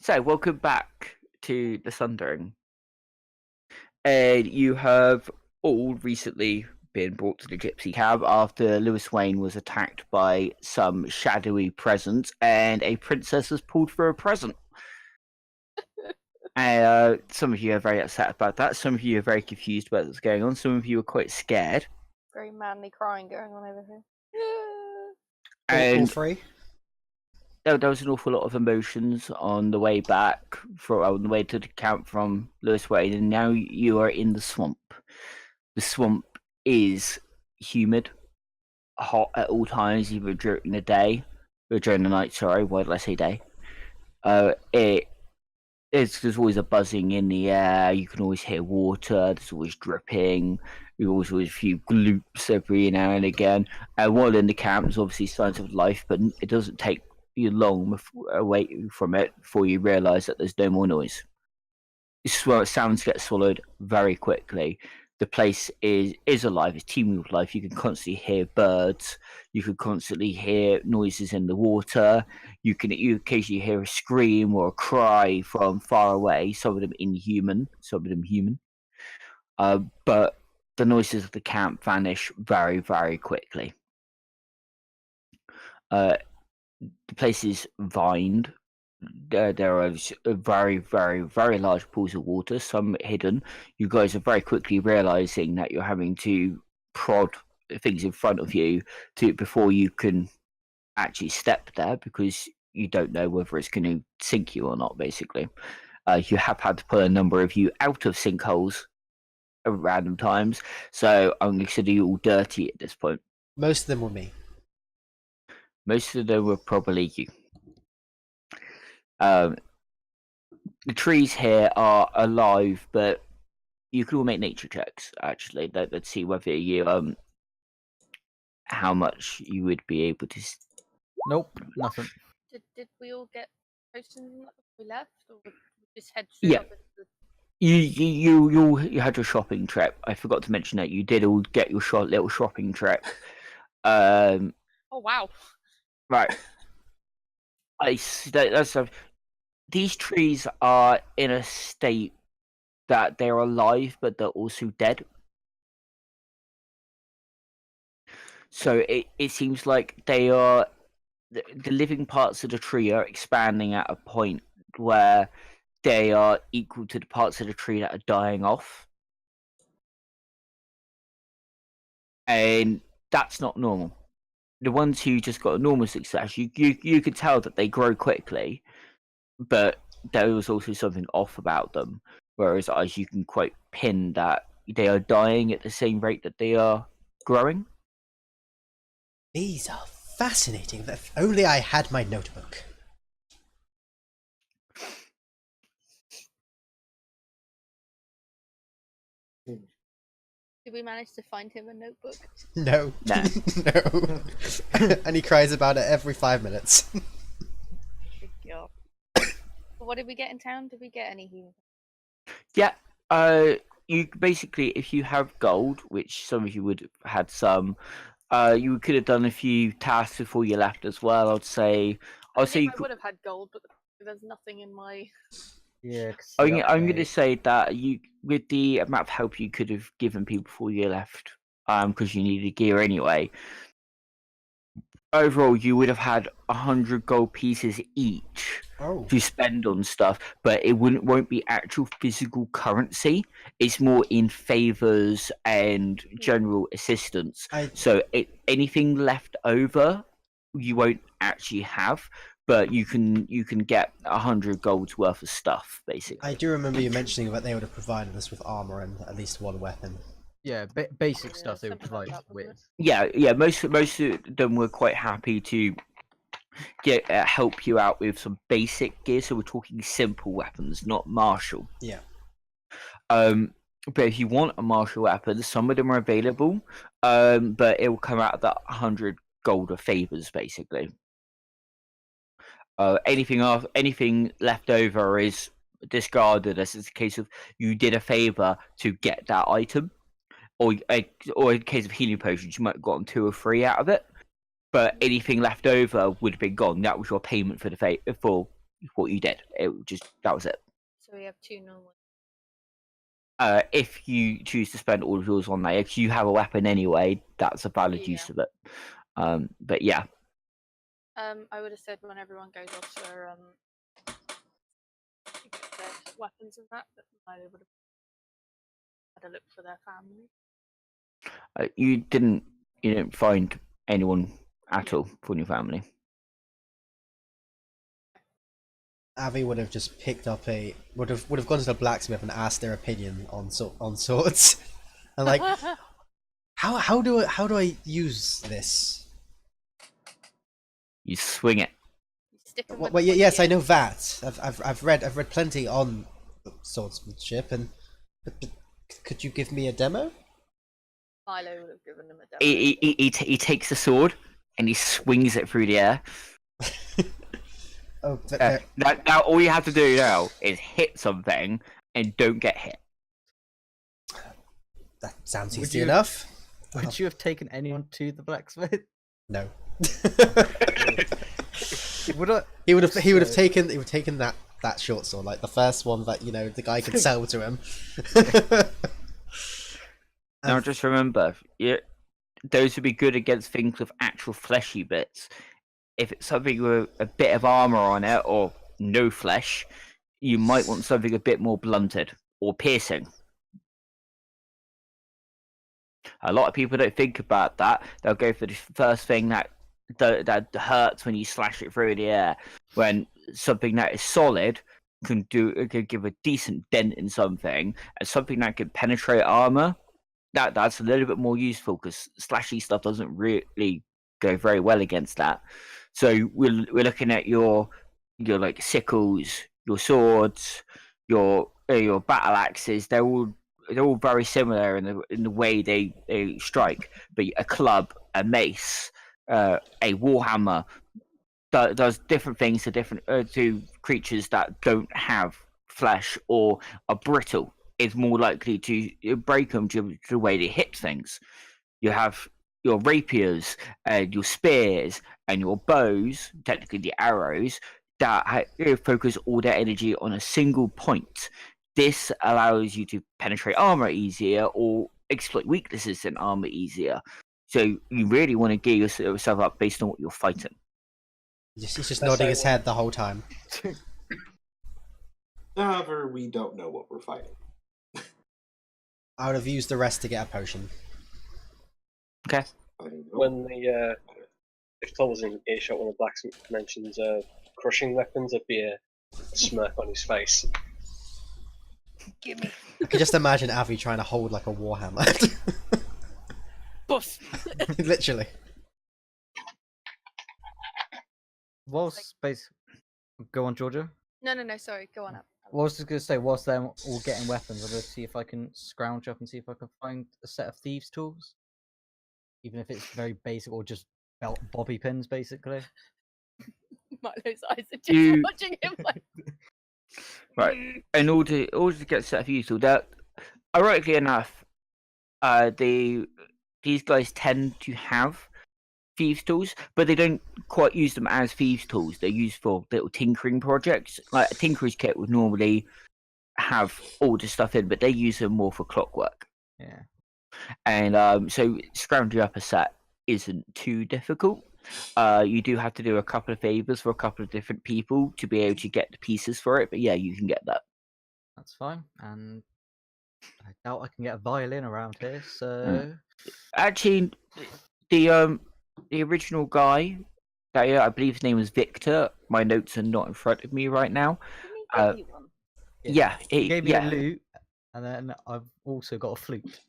So, welcome back to the Sundering. And you have all recently been brought to the Gypsy Cab after Lewis Wayne was attacked by some shadowy presence and a princess was pulled for a present. Some of you are very upset about that. Some of you are very confused about what's going on. Some of you are quite scared. Very manly crying going on over here. And three. there was an awful lot of emotions on the way back, on the way to the camp from Lewis Wayne, and now you are in the swamp. The swamp is humid, hot at all times, either during the day or during the night. Sorry, why did I say day? There's always a buzzing in the air. You can always hear water. There's always dripping. There's always a few gloops every now and again. While in the camp, there's obviously signs of life, but it doesn't take you long away from it before you realise that there's no more noise. Sounds get swallowed very quickly. The place is alive. It's teeming with life. You can constantly hear birds. You can constantly hear noises in the water. You occasionally hear a scream or a cry from far away. Some of them inhuman, some of them human. But the noises of the camp vanish very, very quickly. The place is vined. There are very, very, very large pools of water, some hidden. You guys are very quickly realizing that you're having to prod things in front of you before you can actually step there, because you don't know whether it's going to sink you or not, basically. You have had to pull a number of you out of sinkholes at random times, so I'm going to consider you all dirty at this point. Most of them were me. Most of them were probably you. The trees here are alive, but you can all make nature checks. Actually, let's see whether you how much you would be able to. Nope, nothing. Did we all get potions before we left, or we just head straight Yeah. up into the... You had your shopping trip. I forgot to mention that you did all get your little shopping trip. Oh wow! Right. These trees are in a state that they're alive, but they're also dead. So it seems like they are the living parts of the tree are expanding at a point where they are equal to the parts of the tree that are dying off, and that's not normal. The ones who just got a normal success, you could tell that they grow quickly, but there was also something off about them. Whereas as you can quite pin that they are dying at the same rate that they are growing. These are fascinating. If only I had my notebook. Did we manage to find him a notebook? No. No. No. And he cries about it every 5 minutes. Good God. What did we get in town? Did we get any healing? Yeah. You basically, if you have gold, which some of you would have had some, you could have done a few tasks before you left as well. I'd say I you would have had gold, but there's nothing in my... Yeah. I'm going to say that you, with the amount of help you could have given people before you left, because you needed gear anyway. Overall, you would have had 100 gold pieces each to spend on stuff, but it won't be actual physical currency. It's more in favors and general assistance. So anything left over, you won't actually have. But you can get 100 gold's worth of stuff, basically. I do remember you mentioning that they would have provided us with armor and at least one weapon. Yeah, basic stuff they would provide with. Yeah. Most of them were quite happy to help you out with some basic gear. So we're talking simple weapons, not martial. Yeah. But if you want a martial weapon, some of them are available. But it will come out of that 100 gold of favors, basically. Anything left over is discarded, as it's a case of you did a favor to get that item, or in case of healing potions, you might have gotten 2 or 3 out of it. But anything left over would have been gone. That was your payment for what you did. That was it. So we have 2 normal. If you choose to spend all of yours on that, if you have a weapon anyway, that's a valid use of it. But yeah. I would have said when everyone goes off for to get their weapons and that I would have had a look for their family. You didn't find anyone at all from your family. Avi would have just picked up would have gone to the blacksmith and asked their opinion on swords, and like, how do I use this? You swing it. Stick 'em Well, with yes, the I know that. I've read plenty on swordsmanship, but could you give me a demo? Milo would have given them a demo. He takes the sword and he swings it through the air. Oh, Now all you have to do now is hit something and don't get hit. that sounds Would easy you- enough. Would you have taken anyone to the blacksmith? No. Would I? He would have taken that short sword, like the first one that the guy could sell to him. Now just remember, those would be good against things with actual fleshy bits. If it's something with a bit of armor on it or no flesh, you might want something a bit more blunted or piercing. A lot of people don't think about that. They'll go for the first thing that hurts when you slash it through the air. When something that is solid can give a decent dent in something, and something that can penetrate armor, that's a little bit more useful because slashy stuff doesn't really go very well against that. So we're looking at your like sickles, your swords, your battle axes. They're all very similar in the way they strike. But a club, a mace, a warhammer does different things to to creatures that don't have flesh or are brittle. Is more likely to break them to the way they hit things. You have your rapiers and your spears and your bows, technically the arrows, that focus all their energy on a single point. This allows you to penetrate armor easier or exploit weaknesses in armor easier. So you really want to gear yourself up based on what you're fighting. He's just nodding his head the whole time. However, we don't know what we're fighting. I would have used the rest to get a potion. Okay. When if Tom was in earshot when the blacksmith mentions crushing weapons, there'd be a smirk on his face. Give me. I can just imagine Avi trying to hold like a warhammer. Boof. Literally. Go on, Georgia. No, sorry, go on up. Well, I was just going to say, whilst they're all getting weapons, I'm going to see if I can scrounge up and see if I can find a set of thieves' tools. Even if it's very basic or just belt bobby pins, basically. Milo's eyes are just You- watching him like. Right. In order to get a set of useful, that ironically enough, these guys tend to have thieves tools, but they don't quite use them as thieves tools. They're used for little tinkering projects. Like a tinkerer's kit would normally have all the stuff in, but they use them more for clockwork. Yeah. And so scrounging up a set isn't too difficult. You do have to do a couple of favors for a couple of different people to be able to get the pieces for it, but yeah, you can get that. That's fine. And I doubt I can get a violin around here, so... Actually, the original guy, that I believe his name was Victor. My notes are not in front of me right now. Didn't he give you one? Yeah, He gave me yeah. a lute, and then I've also got a flute.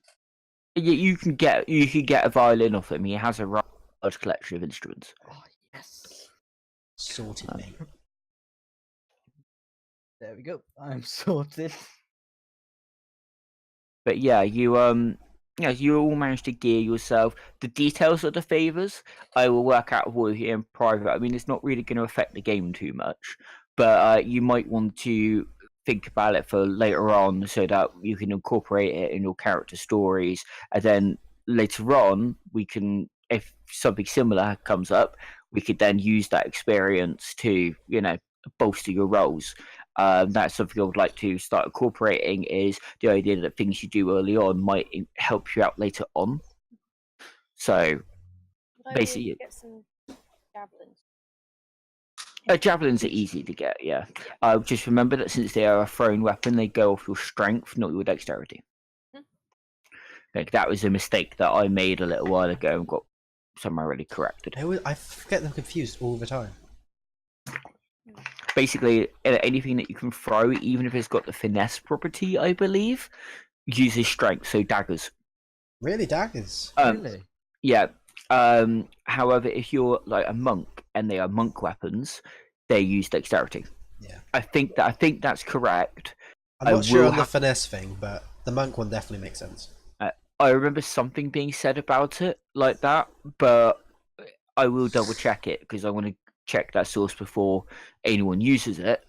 You can get a violin off him. He has a large collection of instruments. Oh, yes. Sorted, mate. There we go. I'm sorted. But yeah, you all managed to gear yourself. The details of the favors I will work out for you in private. I mean, it's not really going to affect the game too much, but you might want to think about it for later on so that you can incorporate it in your character stories, and then later on we can, if something similar comes up, we could then use that experience to bolster your rolls. That's something I would like to start incorporating. Is the idea that things you do early on might help you out later on. So Would I be able basically, to get some javelins? javelins are easy to get. Yeah. Just remember that since they are a thrown weapon, they go off your strength, not your dexterity. Hmm. Like that was a mistake that I made a little while ago and got summarily corrected. I get them confused all the time. Basically, anything that you can throw, even if it's got the finesse property, I believe, uses strength. So daggers. Really, daggers? Really? Yeah. However, if you're like a monk and they are monk weapons, they use dexterity. Yeah. I think that's correct. I'm I not sure will on the have- finesse thing, but the monk one definitely makes sense. I remember something being said about it like that, but I will double check it because I want to check that source before anyone uses it.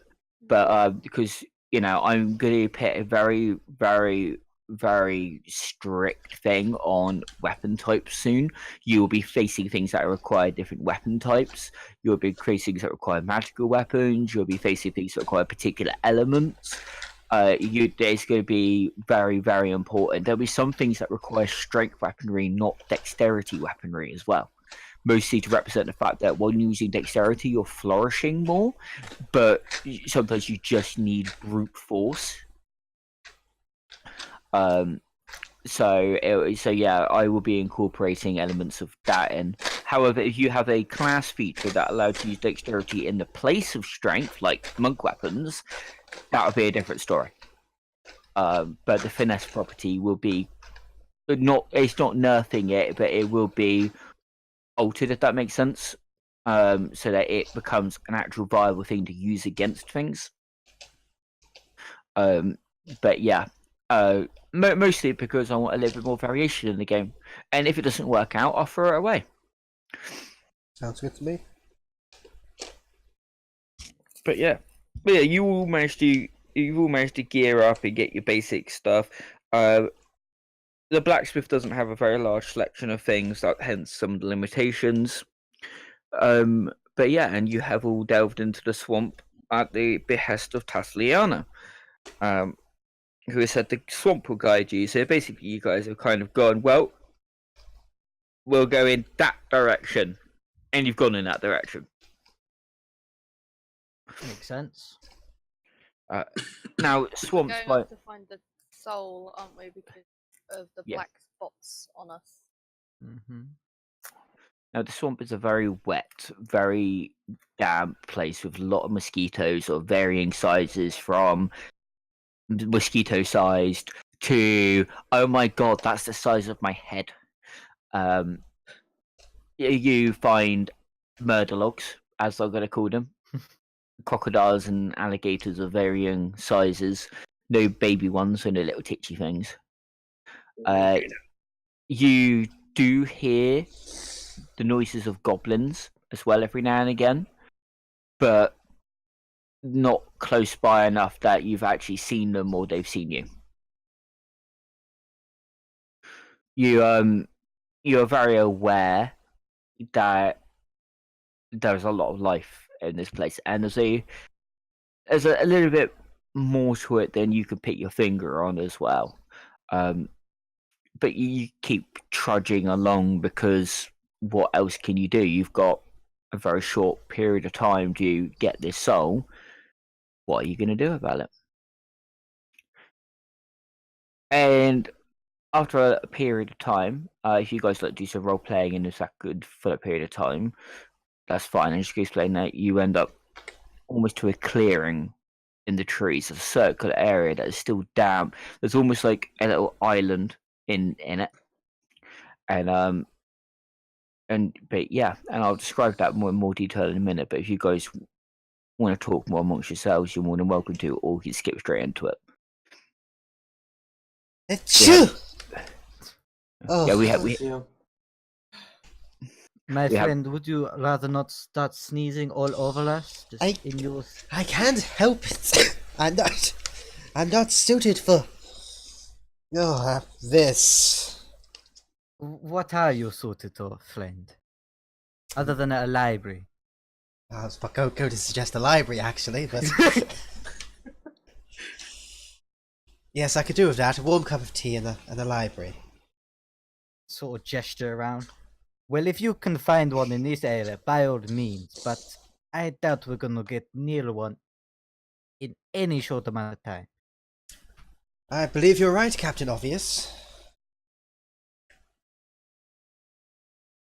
But because I'm going to put a very, very, very strict thing on weapon types soon. You will be facing things that require different weapon types. You'll be facing things that require magical weapons. You'll be facing things that require particular elements. There's going to be very, very important. There'll be some things that require strength weaponry, not dexterity weaponry as well. Mostly to represent the fact that when using dexterity, you're flourishing more, but sometimes you just need brute force. So yeah, I will be incorporating elements of that in. However, if you have a class feature that allows you to use dexterity in the place of strength, like monk weapons, that would be a different story. But the finesse property will be it's not nerfing it, but it will be altered, if that makes sense, so that it becomes an actual viable thing to use against things. But yeah, mostly because I want a little bit more variation in the game, and if it doesn't work out, I'll throw it away. Sounds good to me. But yeah, you all managed to gear up and get your basic stuff. The blacksmith doesn't have a very large selection of things, hence some of the limitations. But yeah, and you have all delved into the swamp at the behest of Tasliana, who has said the swamp will guide you. So basically, you guys have kind of gone, well, we'll go in that direction, and you've gone in that direction. Makes sense. Now, We're swamps going off to find the soul, aren't we? Because of the Yeah. black spots on us. Mm-hmm. Now, the swamp is a very wet, very damp place with a lot of mosquitoes of varying sizes, from mosquito-sized to, oh my god, that's the size of my head. You find murderlogs, as I'm going to call them, crocodiles and alligators of varying sizes. No baby ones, so no little titchy things. You do hear the noises of goblins as well every now and again, but not close by enough that you've actually seen them or they've seen you. You're very aware that there's a lot of life in this place, and there's a little bit more to it than you can put your finger on as well. But you keep trudging along because what else can you do? You've got a very short period of time to get this soul. What are you going to do about it? And after a period of time, if you guys like to do some role playing in this good for a period of time, that's fine. And just explain that you end up almost to a clearing in the trees, a circular area that is still damp. There's almost like a little island in it, but yeah, and I'll describe that more detail in a minute. But if you guys want to talk more amongst yourselves, you're more than welcome to, or you can skip straight into it. Yeah, we have. Yeah. My We have- friend, would you rather not start sneezing all over us? Just in your... I can't help it. I'm not suited for. This. What are you suited to, friend? Other than a library. I was about go to suggest a library actually, but yes, I could do with that. A warm cup of tea and a library. Sort of gesture around. Well, if you can find one in this area, by all means, but I doubt we're gonna get near one in any short amount of time. I believe you're right, Captain Obvious.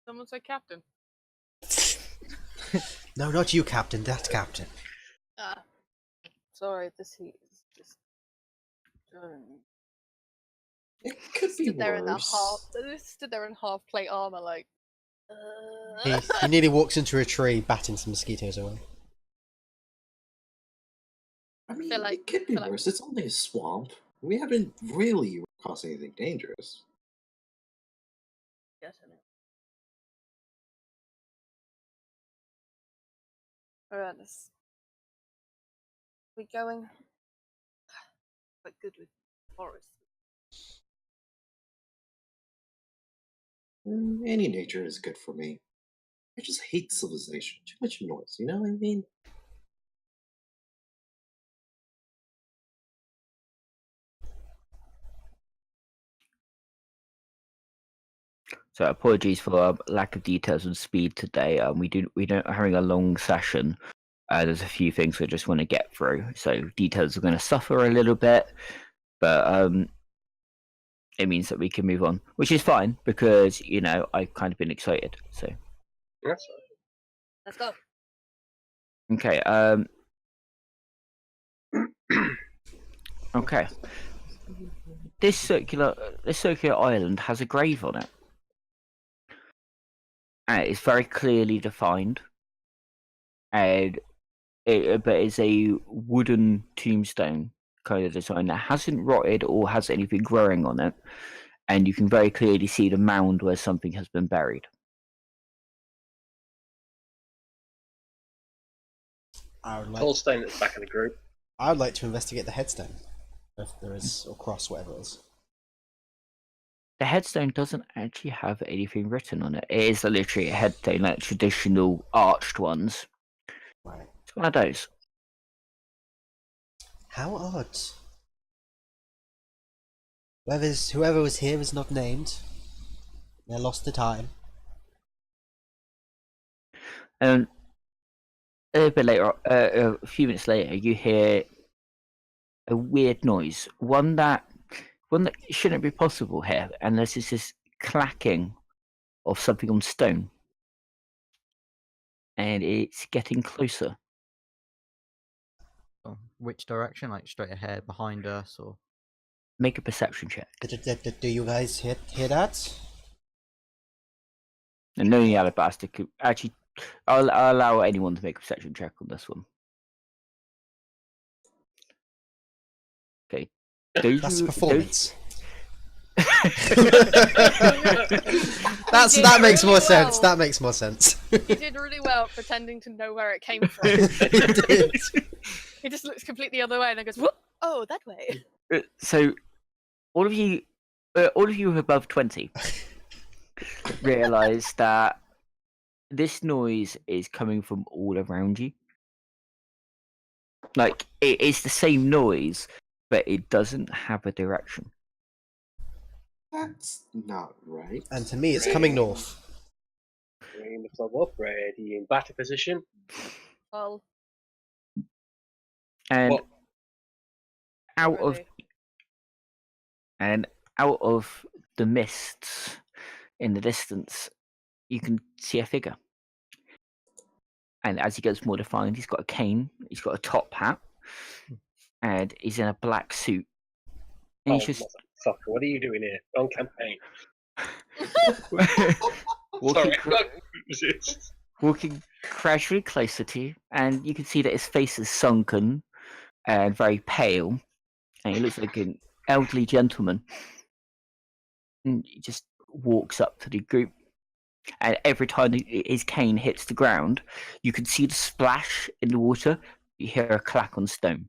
Someone say captain. No, not you, Captain. That Captain. Ah, sorry. This heat is just. It could be Stood there in that worse. stood there in half plate armor, like. He nearly walks into a tree, batting some mosquitoes away. I mean, feel like- it could be feel like- worse. It's only a swamp. We haven't really caused anything dangerous. Yes, I know. Alright, let's. We going. But good with forest. Any nature is good for me. I just hate civilization. Too much noise, you know what I mean? So apologies for our lack of details and speed today. We don't having a long session. There's a few things we just want to get through, so details are going to suffer a little bit, but it means that we can move on, which is fine because I've kind of been excited. So That's Let's go. okay, okay. This circular island has a grave on it. And it's very clearly defined, but it's a wooden tombstone kind of design that hasn't rotted or has anything growing on it, and you can very clearly see the mound where something has been buried. I would like. Holstein at the back of the group. I would like to investigate the headstone, if there is, or cross, whatever it is. The headstone doesn't actually have anything written on it. It is literally a headstone, like traditional arched ones. Right. It's one of those. How odd. Whoever was here is not named. They lost the time. And a little bit later, a few minutes later, you hear a weird noise. One that shouldn't be possible here, unless it's this clacking of something on stone, and it's getting closer. So, which direction? Like straight ahead, behind us, or? Make a perception check. Do you guys hear that? And knowing Alabaster could actually, I'll allow anyone to make a perception check on this one. Okay. That's a performance. He That did makes more really sense. well. That makes more sense. He did really well pretending to know where it came from. He did. He just looks completely the other way and then goes, "Whoop! Oh, that way." So, all of you above 20 realize that this noise is coming from all around you. Like, it is the same noise, but it doesn't have a direction. That's not right. And to me, it's coming north. Bringing the club up, ready in battle position. Well, And What? out of really. and out of the mists in the distance, you can see a figure. And as he gets more defined, he's got a cane, he's got a top hat, and he's in a black suit. And Oh, he's just motherfucker, what are you doing here? On campaign. walking, Sorry. walking gradually closer to you, and you can see that his face is sunken and very pale, and he looks like an elderly gentleman. And he just walks up to the group, and every time his cane hits the ground, you can see the splash in the water. You hear a clack on stone.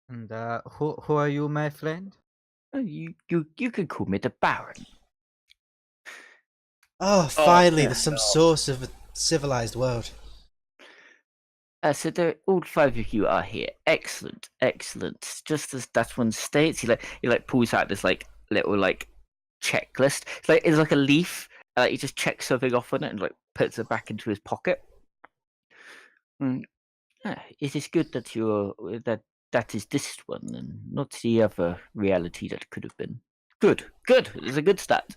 And who are you, my friend? Oh, you could call me the Baron. Oh, finally, yeah. there's some source of a civilized world. So all 5 of you are here. Excellent, excellent. Just as that one states, he pulls out this little checklist. It's like a leaf. He just checks something off on it and puts it back into his pocket. It is good that that is this one and not the other reality that could have been. Good. It's a good start.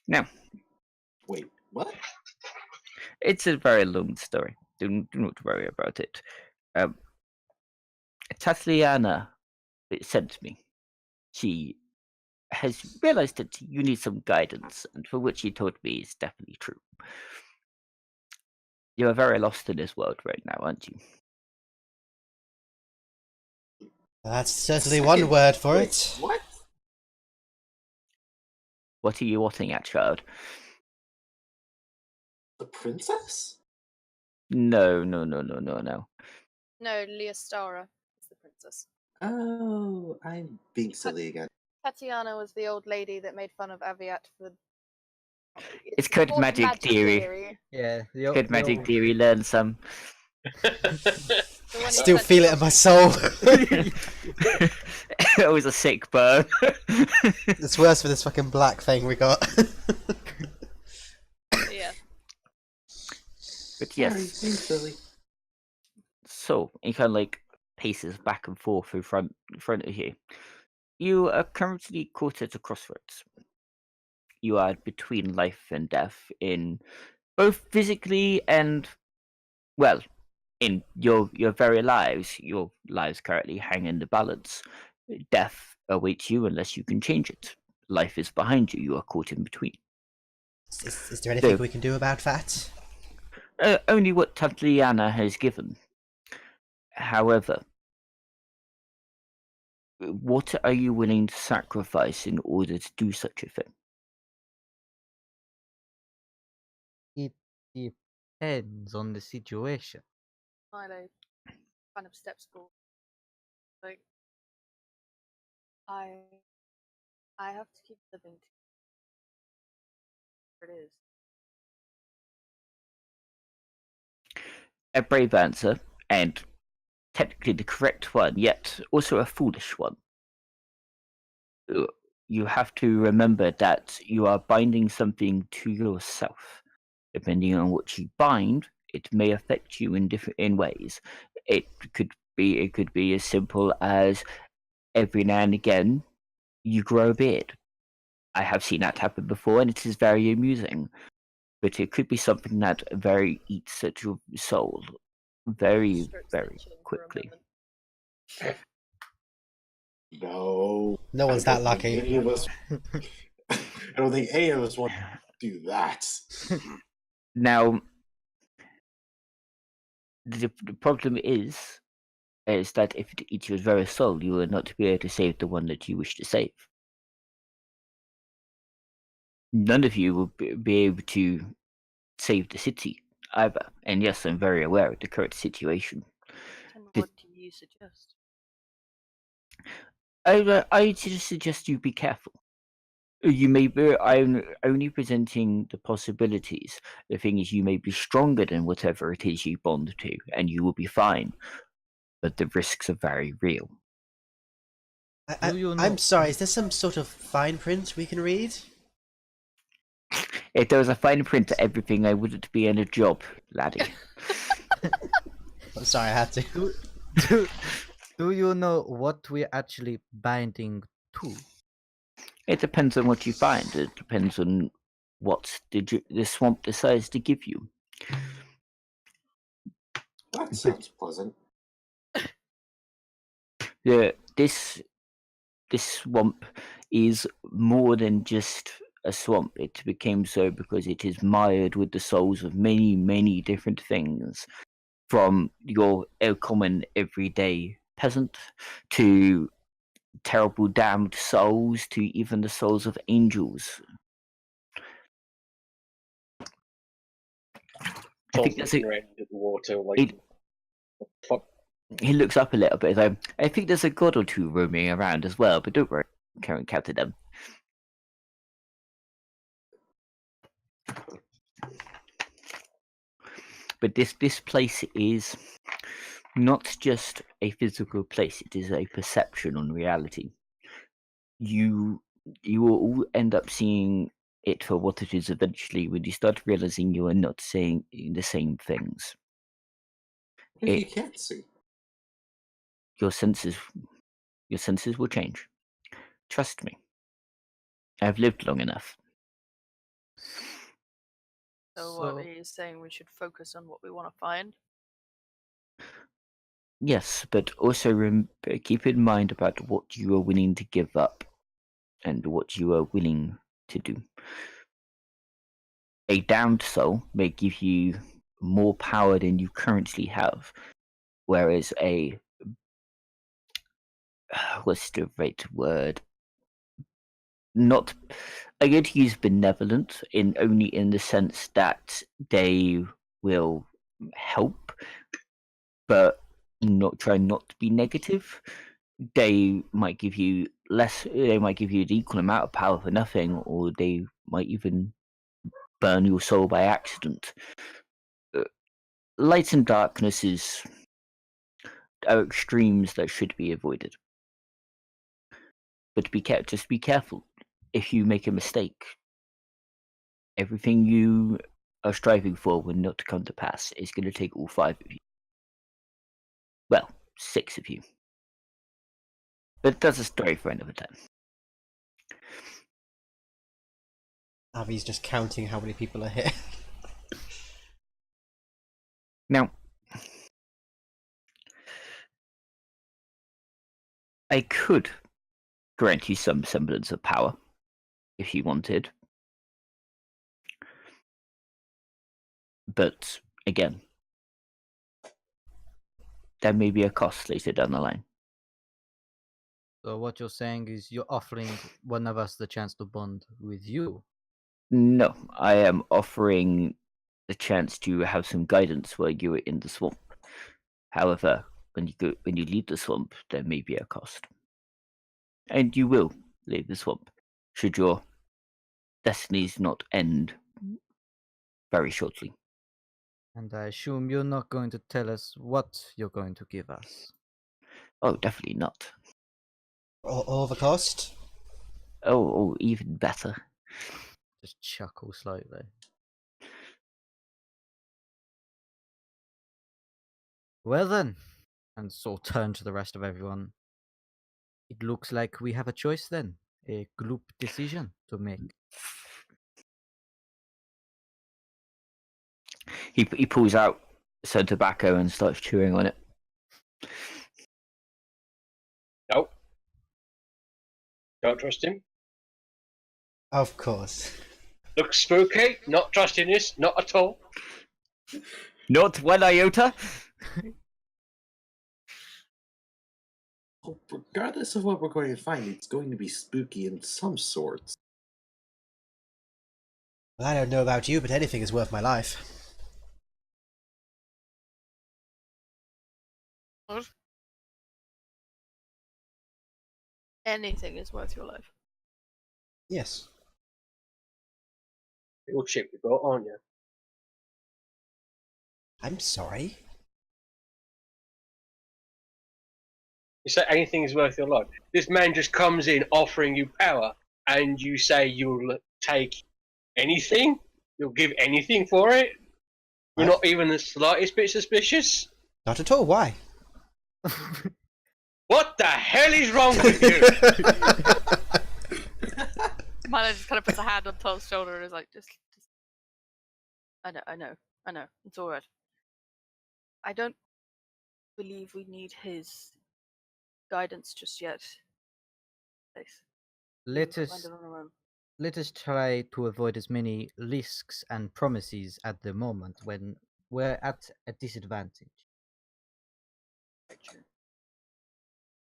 Now, Wait, what? it's a very long story. Do not worry about it. Tatiana sent me. She has realized that you need some guidance, and for what she told me is definitely true. You are very lost in this world right now, aren't you? That's certainly one word for it. What? What are you wanting at, child? The princess? No. No, Leostara is the princess. Oh, I'm being silly again. Tatiana was the old lady that made fun of Aviat for. It's called called magic theory. Yeah, Good magic theory. Learn some. The one who Still sent feel us it in my off. soul. It was a sick burn. It's worse for this fucking black thing we got. Yeah. But Sorry, yes. being silly. So he kind of paces back and forth in front of you. You are currently caught at a crossroads. You are between life and death in both physically and, well, in your very lives. Your lives currently hang in the balance. Death awaits you unless you can change it. Life is behind you. You are caught in between. Is there anything So- we can do about that? Only what Tatiana has given. However, what are you willing to sacrifice in order to do such a thing? It depends on the situation. Milo kind of steps forward. Like, I have to keep living. It is. A brave answer, and technically the correct one, yet also a foolish one. You have to remember that you are binding something to yourself. Depending on what you bind, it may affect you in ways. It could be as simple as every now and again you grow a beard. I have seen that happen before, and it is very amusing. But it could be something that very eats at your soul very, Strokes their very chin for a quickly. moment. No. No one's I that don't think lucky. Any of us. I don't think any of us want to do that. Now, the problem is that if it eats your very soul, you will not be able to save the one that you wish to save. None of you will be able to save the city either. And yes, I'm very aware of the current situation. And Did- what do you suggest? I just suggest you be careful. You may be. I'm only presenting the possibilities. The thing is, you may be stronger than whatever it is you bond to, and you will be fine. But the risks are very real. Do you know- I'm sorry, is there some sort of fine print we can read? If there was a fine print to everything, I wouldn't be in a job, laddie. I'm sorry, I had to. Do you know what we're actually binding to? It depends on what you find. It depends on what the swamp decides to give you. That sounds pleasant. This swamp is more than just a swamp. It became so because it is mired with the souls of many, many different things, from your common everyday peasant to terrible damned souls to even the souls of angels. I think that's Looking around at the water, like, it- fuck. He looks up a little bit. I think there's a god or two roaming around as well, but don't worry, Karen counted them. But this place is not just a physical place; it is a perception on reality. You will all end up seeing it for what it is eventually when you start realizing you are not saying the same things. What if you It- can't see? Your senses will change. Trust me. I've lived long enough. So what he's saying, we should focus on what we want to find. Yes, but also keep in mind about what you are willing to give up and what you are willing to do. A damned soul may give you more power than you currently have, whereas a what's the right word? Not, I'm going to use benevolent in only in the sense that they will help, but not to be negative. They might give you less. They might give you the equal amount of power for nothing, or they might even burn your soul by accident. Light and darkness are extremes that should be avoided. But just be careful. If you make a mistake, everything you are striving for will not come to pass. It's going to take all 5 of you. Well, 6 of you. But that's a story for another time. Avi's just counting how many people are here. Now, I could grant you some semblance of power if you wanted. But again, there may be a cost later down the line. So what you're saying is you're offering one of us the chance to bond with you. No, I am offering the chance to have some guidance while you are in the swamp. However, when you leave the swamp, there may be a cost. And you will leave the swamp, should your destinies not end very shortly. And I assume you're not going to tell us what you're going to give us. Oh, definitely not. All the cost? Oh, even better. Just chuckle slightly. Well then, and sort of turn to the rest of everyone. It looks like we have a choice then. A group decision to make. He pulls out some tobacco and starts chewing on it. No. Don't trust him. Of course. Looks spooky. Not trusting this. Not at all. Not one iota. Oh, regardless of what we're going to find, it's going to be spooky in some sorts. Well, I don't know about you, but anything is worth my life. What? Anything is worth your life. Yes. You're cheap you got, aren't you? I'm sorry. You say anything is worth your life. This man just comes in offering you power, and you say you'll take anything? You'll give anything for it? You're not even the slightest bit suspicious? Not at all. Why? What the hell is wrong with you? Milo just kind of puts a hand on Tom's shoulder and is like, just. I know. It's all right. I don't believe we need his guidance just yet. Thanks. Let Find us it on our own. let us try to avoid as many risks and promises at the moment when we're at a disadvantage.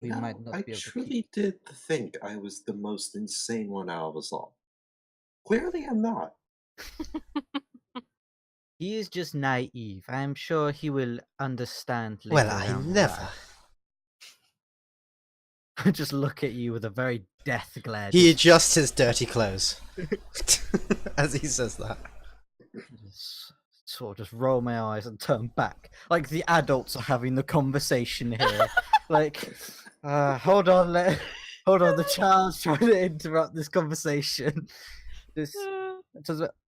We You know, might not I be able to truly keep. did think I was the most insane one out of us all. Clearly, I'm not. He is just naive. I am sure he will understand later. Well, I down the never. line. Just look at you with a very death glare. He adjusts his dirty clothes as he says that. Just sort of just roll my eyes and turn back. Like the adults are having the conversation here. Like, hold on, hold on. The child's trying to interrupt this conversation.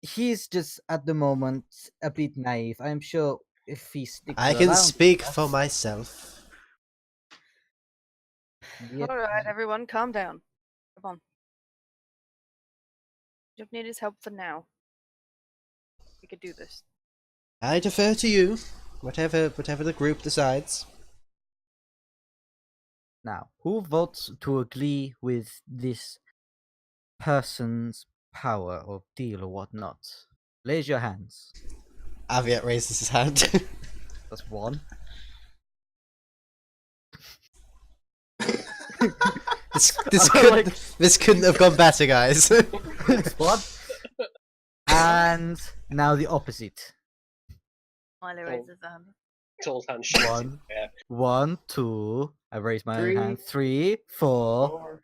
He's just at the moment a bit naive. I'm sure if he sticks I can around speak with for us- myself. Yep. All right, everyone, calm down. Come on. You don't need his help for now. We could do this. I defer to you. Whatever the group decides. Now, who votes to agree with this person's power or deal or whatnot? Raise your hands. Aviat raises his hand. That's one. This couldn't have gone better, guys. That's one. And now the opposite. Milo raises his hand. Tall's hand shoots in One. the air. 1, 2. I raise my Three. hand. 3, 4.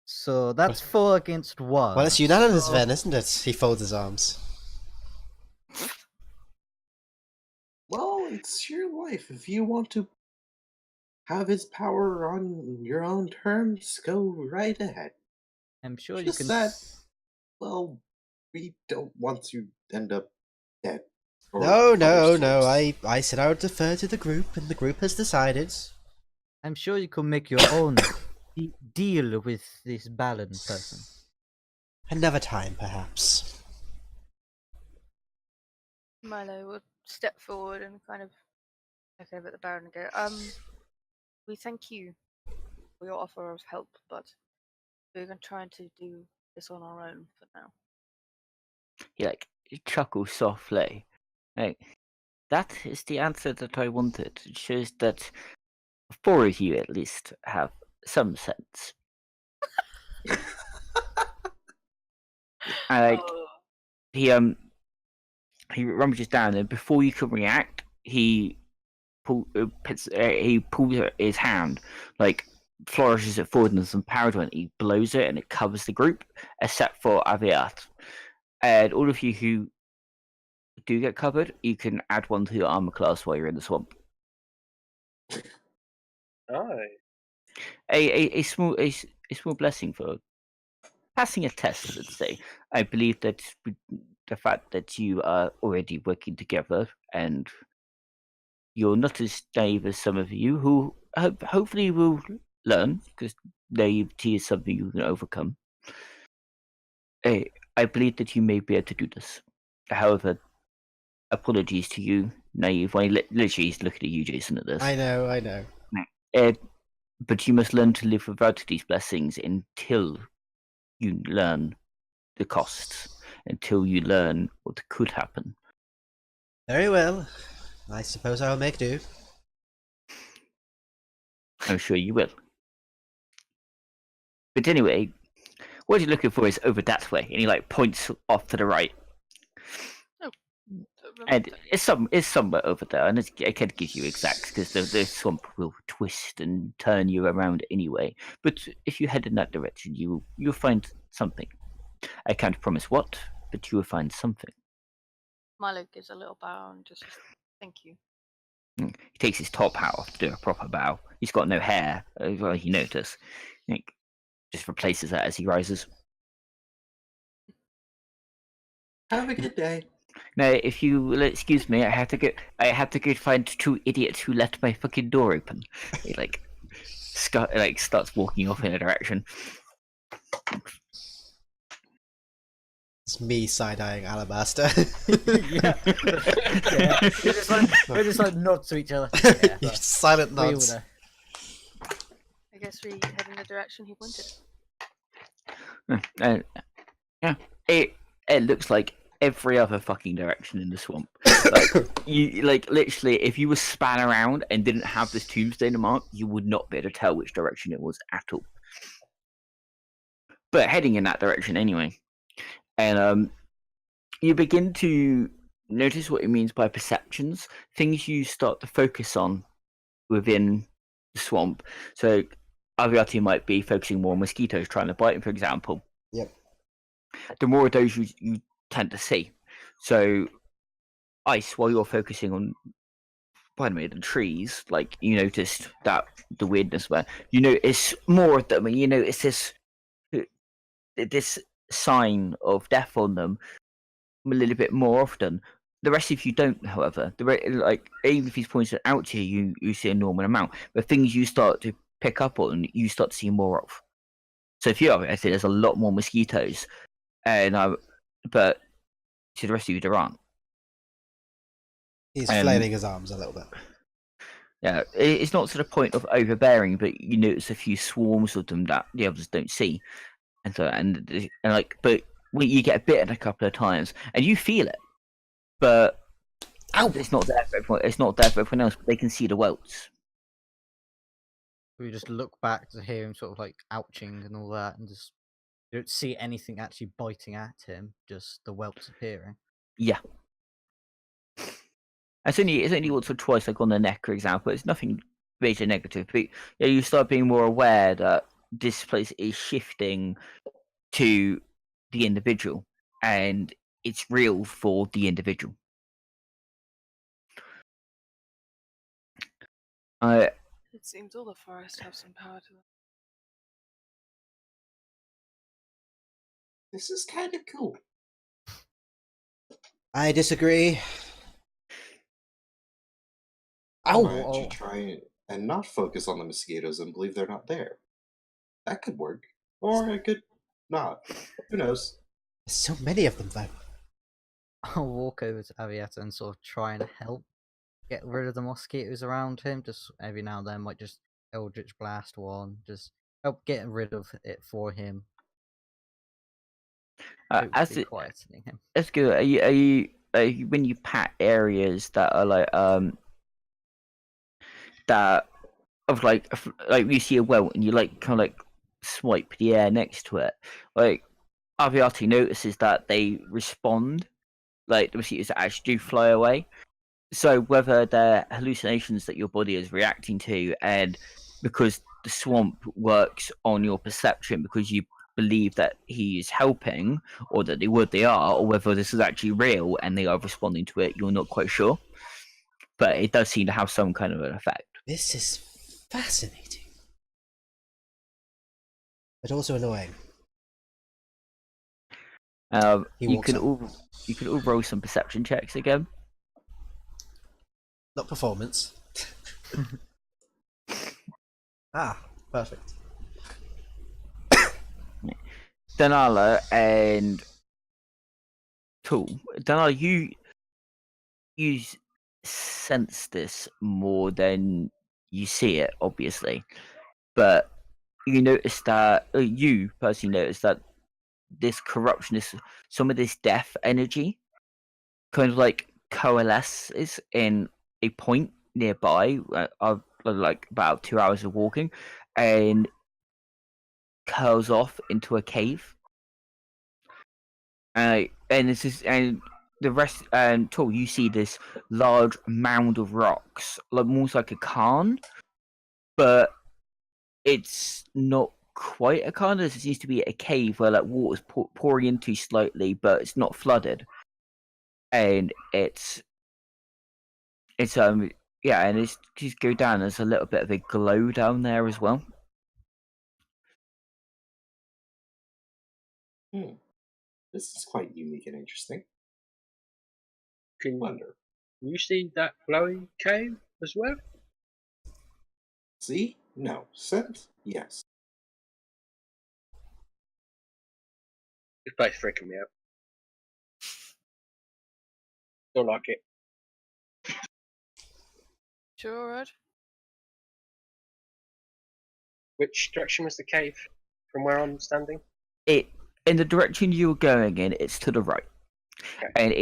So that's 4 against 1. Well, it's unanimous So- then, isn't it? He folds his arms. Well, it's your life. If you want to have his power on your own terms, go right ahead. I'm sure you Just can. that, well, we don't want to end up dead. or No, other no. sorts. I said I would defer to the group, and the group has decided. I'm sure you can make your own deal with this Balan person. Another time, perhaps. Milo will step forward and kind of look over at the Baron and go, we thank you for your offer of help, but we're going to try to do this on our own for now. He chuckles softly. Like, that is the answer that I wanted. It shows that 4 of you at least have some sense. And Oh, he rummages down, and before you can react, he pulls his hand, like flourishes it forward and some powder, and he blows it, and it covers the group, except for Aviat. And all of you who do get covered, you can add 1 to your armor class while you're in the swamp. Aye. A small blessing for passing a test, let's say. I believe that with the fact that you are already working together and you're not as naive as some of you who hopefully will learn, because naivety is something you can overcome. I believe that you may be able to do this. However, apologies to you, naive. Literally, he's looking at you, Jason, at this. I know. But you must learn to live without these blessings until you learn the costs, until you learn what could happen. Very well. I suppose I'll make do. I'm sure you will. But anyway, what you're looking for is over that way, and he points off to the right. And it's somewhere over there, and I can't give you exact because the swamp will twist and turn you around anyway. But if you head in that direction, you'll find something. I can't promise what, but you will find something. Milo gives a little bow and just thank you. He takes his top hat off to do a proper bow. He's got no hair, as well you notice. Just replaces that as he rises. Have a good day. Now, if you will excuse me, I have to go find 2 idiots who left my fucking door open. He starts walking off in a direction. It's me side-eyeing Alabaster. Yeah. We're just nods to each other. Yeah, You silent we nods. would, I guess we head in the direction he pointed. Yeah, it looks like every other fucking direction in the swamp. Literally, if you were span around and didn't have this tombstone mark, you would not be able to tell which direction it was at all. But heading in that direction anyway, and you begin to notice what it means by perceptions, things you start to focus on within the swamp. So Aviati might be focusing more on mosquitoes trying to bite him, for example. Yep. The more of those you tend to see. So ice while you're focusing on, pardon me, the trees, like you noticed that the weirdness where you notice more of them, and you notice this sign of death on them a little bit more often. The rest of you don't, however. Like even if he's pointed out to you, you see a normal amount. But things you start to pick up on, you start to see more of. So if you are, I say there's a lot more mosquitoes, and but to the rest of you there aren't. He's flailing his arms a little bit. Yeah, it's not to the point of overbearing, but you notice a few swarms of them that the others don't see, and so and like, but you get bitten a couple of times, and you feel it, but it's not there for everyone. It's not there for everyone else, but they can see the welts. We just look back to hear him sort of like ouching and all that, and just you don't see anything actually biting at him, just the welts appearing. Yeah. It's only once or twice, like on the neck, for example. It's nothing major negative, but yeah, you start being more aware that this place is shifting to the individual, and it's real for the individual. It seems all the forest have some power to them. This is kind of cool. I disagree. Why don't you try and not focus on the mosquitoes and believe they're not there? That could work. Or it could not. Who knows? There's so many of them, though. I'll walk over to Aviata and sort of try and help get rid of the mosquitoes around him. Just every now and then, might just Eldritch Blast one, just help get rid of it for him. Quietening him. That's good. Are you when you pat areas that are like that of like you see a welt and you like kind of like swipe the air next to it, like Aviati notices that they respond, like the mosquitoes actually do fly away. So whether they're hallucinations that your body is reacting to, and because the swamp works on your perception because you believe that he is helping, or that they are, or whether this is actually real and they are responding to it, you're not quite sure. But it does seem to have some kind of an effect. This is fascinating. But also annoying. You can all roll some perception checks again. Not performance. Perfect. Danala and Tool. Danala, you sense this more than you see it, obviously, but you notice that you personally notice that this corruption, some of this death energy, kind of like coalesces in a point nearby, like about 2 hours of walking, and curls off into a cave. And this is, and the rest, and Tool, you see this large mound of rocks, like almost like a cairn, but it's not quite a cairn. There seems to be a cave where like water's pouring into slightly, but it's not flooded, and it's yeah, and it's just go down. There's a little bit of a glow down there as well. This is quite unique and interesting. Can Wonder. you see that glowing cave as well? See? No. Scent? Yes. It's both freaking me out. Don't like it. Sure, Ed. Which direction was the cave from where I'm standing? In the direction you were going in, it's to the right. Okay. And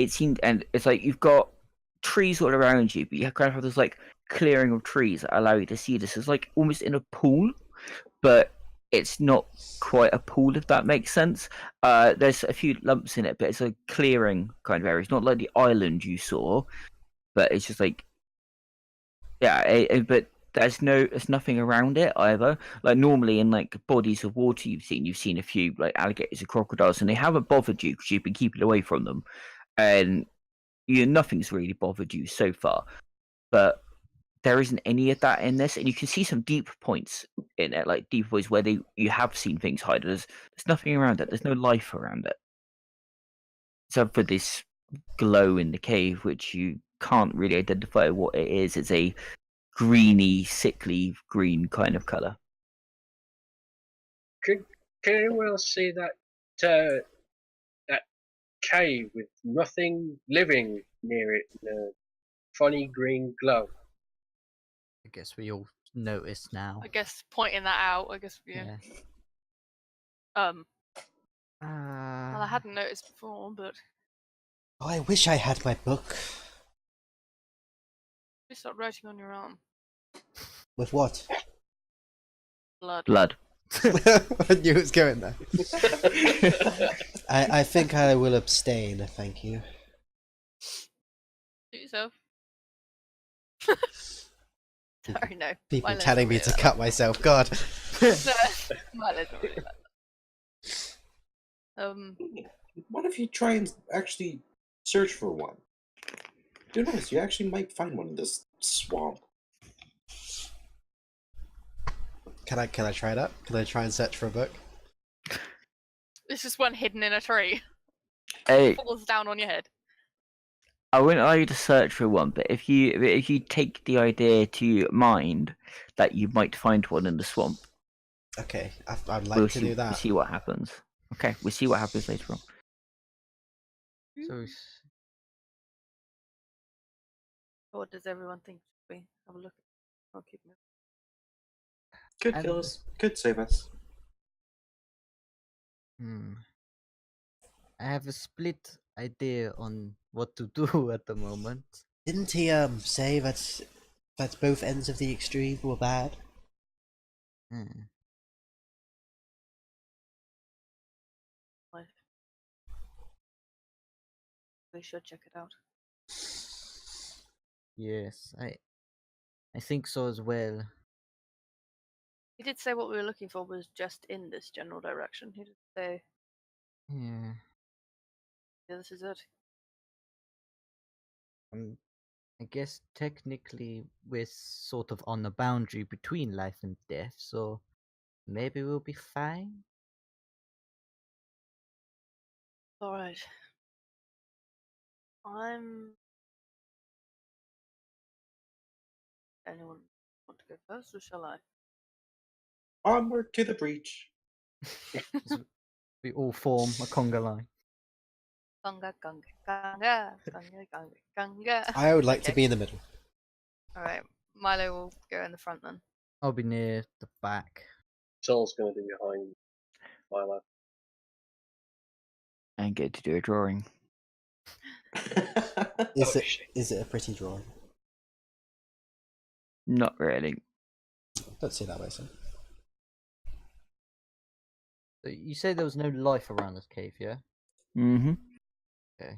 it's like you've got trees all around you, but you kind of have this like clearing of trees that allow you to see this. It's like almost in a pool, but it's not quite a pool, if that makes sense. There's a few lumps in it, but it's a clearing kind of area. It's not like the island you saw, but it's just like, yeah, but there's nothing around it either. Like normally in like bodies of water you've seen a few like alligators and crocodiles, and they haven't bothered you because you've been keeping away from them, and nothing's really bothered you so far, but there isn't any of that in this, and you can see some deep points in it, like deep points where you have seen things hide. There's nothing around it. There's no life around it, except for this glow in the cave, which you can't really identify what it is. It's a greeny, sickly green kind of color. Can anyone else see that cave with nothing living near it? The funny green glow. I guess we all notice now. I guess pointing that out. I guess Yeah. Well, I Uh, hadn't noticed before, but Oh, I wish I had my book. you start writing on your arm. With what? Blood. Blood. I knew it was going there. I think I will abstain, thank you. Do yourself. Sorry, no. People Milo's telling me not to really cut myself. God. that. Milo's not really like that. What if you try and actually search for one? Who knows? You actually might find one in this swamp. Can I try that? Can I try and search for a book? There's just one hidden in a tree. Hey, Falls down on your head. I wouldn't allow you to search for one, but if you take the idea to mind that you might find one in the swamp, Okay, I'd like we'll to see, do that. we'll see what happens. Okay, we'll see what happens later on. so What does everyone think? Should we have a look? I'll keep moving. Could And- kill us. Could save us. I have a split idea on what to do at the moment. Didn't he say that both ends of the extreme were bad? Hmm. What? We should check it out. Yes, I think so as well. He did say what we were looking for was just in this general direction. He did say, Yeah. yeah, this is it. I guess technically we're sort of on the boundary between life and death, so maybe we'll be fine. Alright. Anyone want to go first, or shall I? Onward to the breach. We all form a conga line. Gunga, gunga, gunga, gunga, gunga, gunga. I would like to Okay. be in the middle. Alright, Milo will go in the front then. I'll be near the back. Sol's going to be behind Milo. And get to do a drawing. Is Oh, it shit. is it a pretty drawing? Not really. Don't say that way, son. So you say there was no life around this cave, yeah? Mm-hmm. Okay.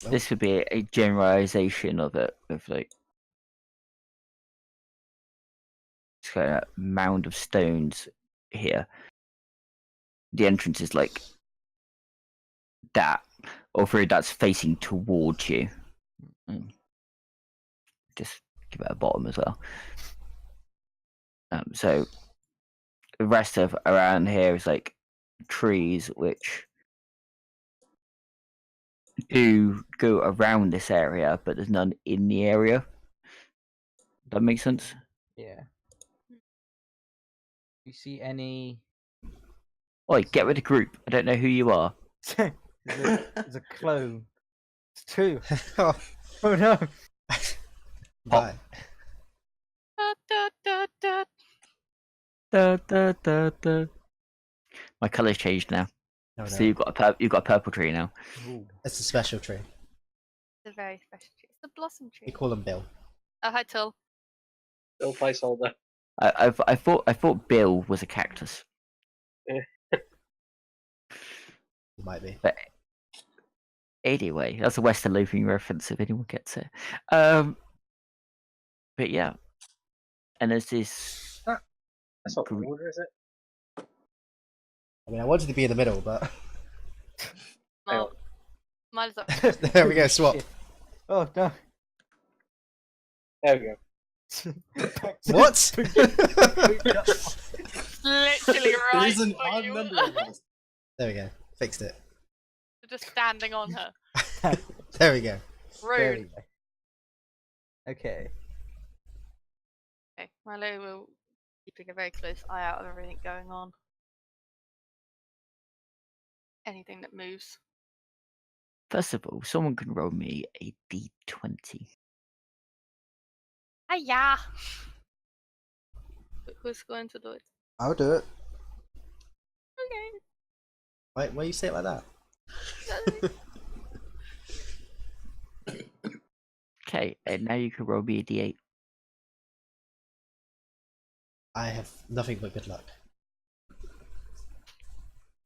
This would be a generalization of it, with like this kind of mound of stones here. The entrance is like that, although that's facing towards you. Just give it a bottom as well. So the rest of around here is like trees which do go around this area, but there's none in the area. That makes sense? Yeah. You see any? Oi, get with the group. I don't know who you are. There's a clone. It's two. Oh, Oh no! bye. Da, da, da, da. Da, da, da, da. My colour's changed now. No, So no. you've got a purple tree now. Ooh. It's a special tree. It's a very special tree. It's a blossom We tree. call him Bill. Oh, hi, Till. Still placeholder. I thought Bill was a cactus. He might be. But anyway, that's a Western loafing reference if anyone gets it. But yeah, and there's this. That's not the order, is it? I mean, I wanted to be in the middle, but Hang Well, on. Mine's up. There we go. Swap. Shit. Oh no. There we go. Back to- What? Literally right. There's an for odd you. number of us. There we go. Fixed it. Just standing on her. There we go. There we Rude. go. Okay. Okay, Milo will keeping a very close eye out of everything going on. Anything that moves. First of all, someone can roll me a d20. Hiya! Who's going to do it? I'll do it. Okay. Why you say it like that? Okay, and now you can roll me a d8. I have nothing but good luck.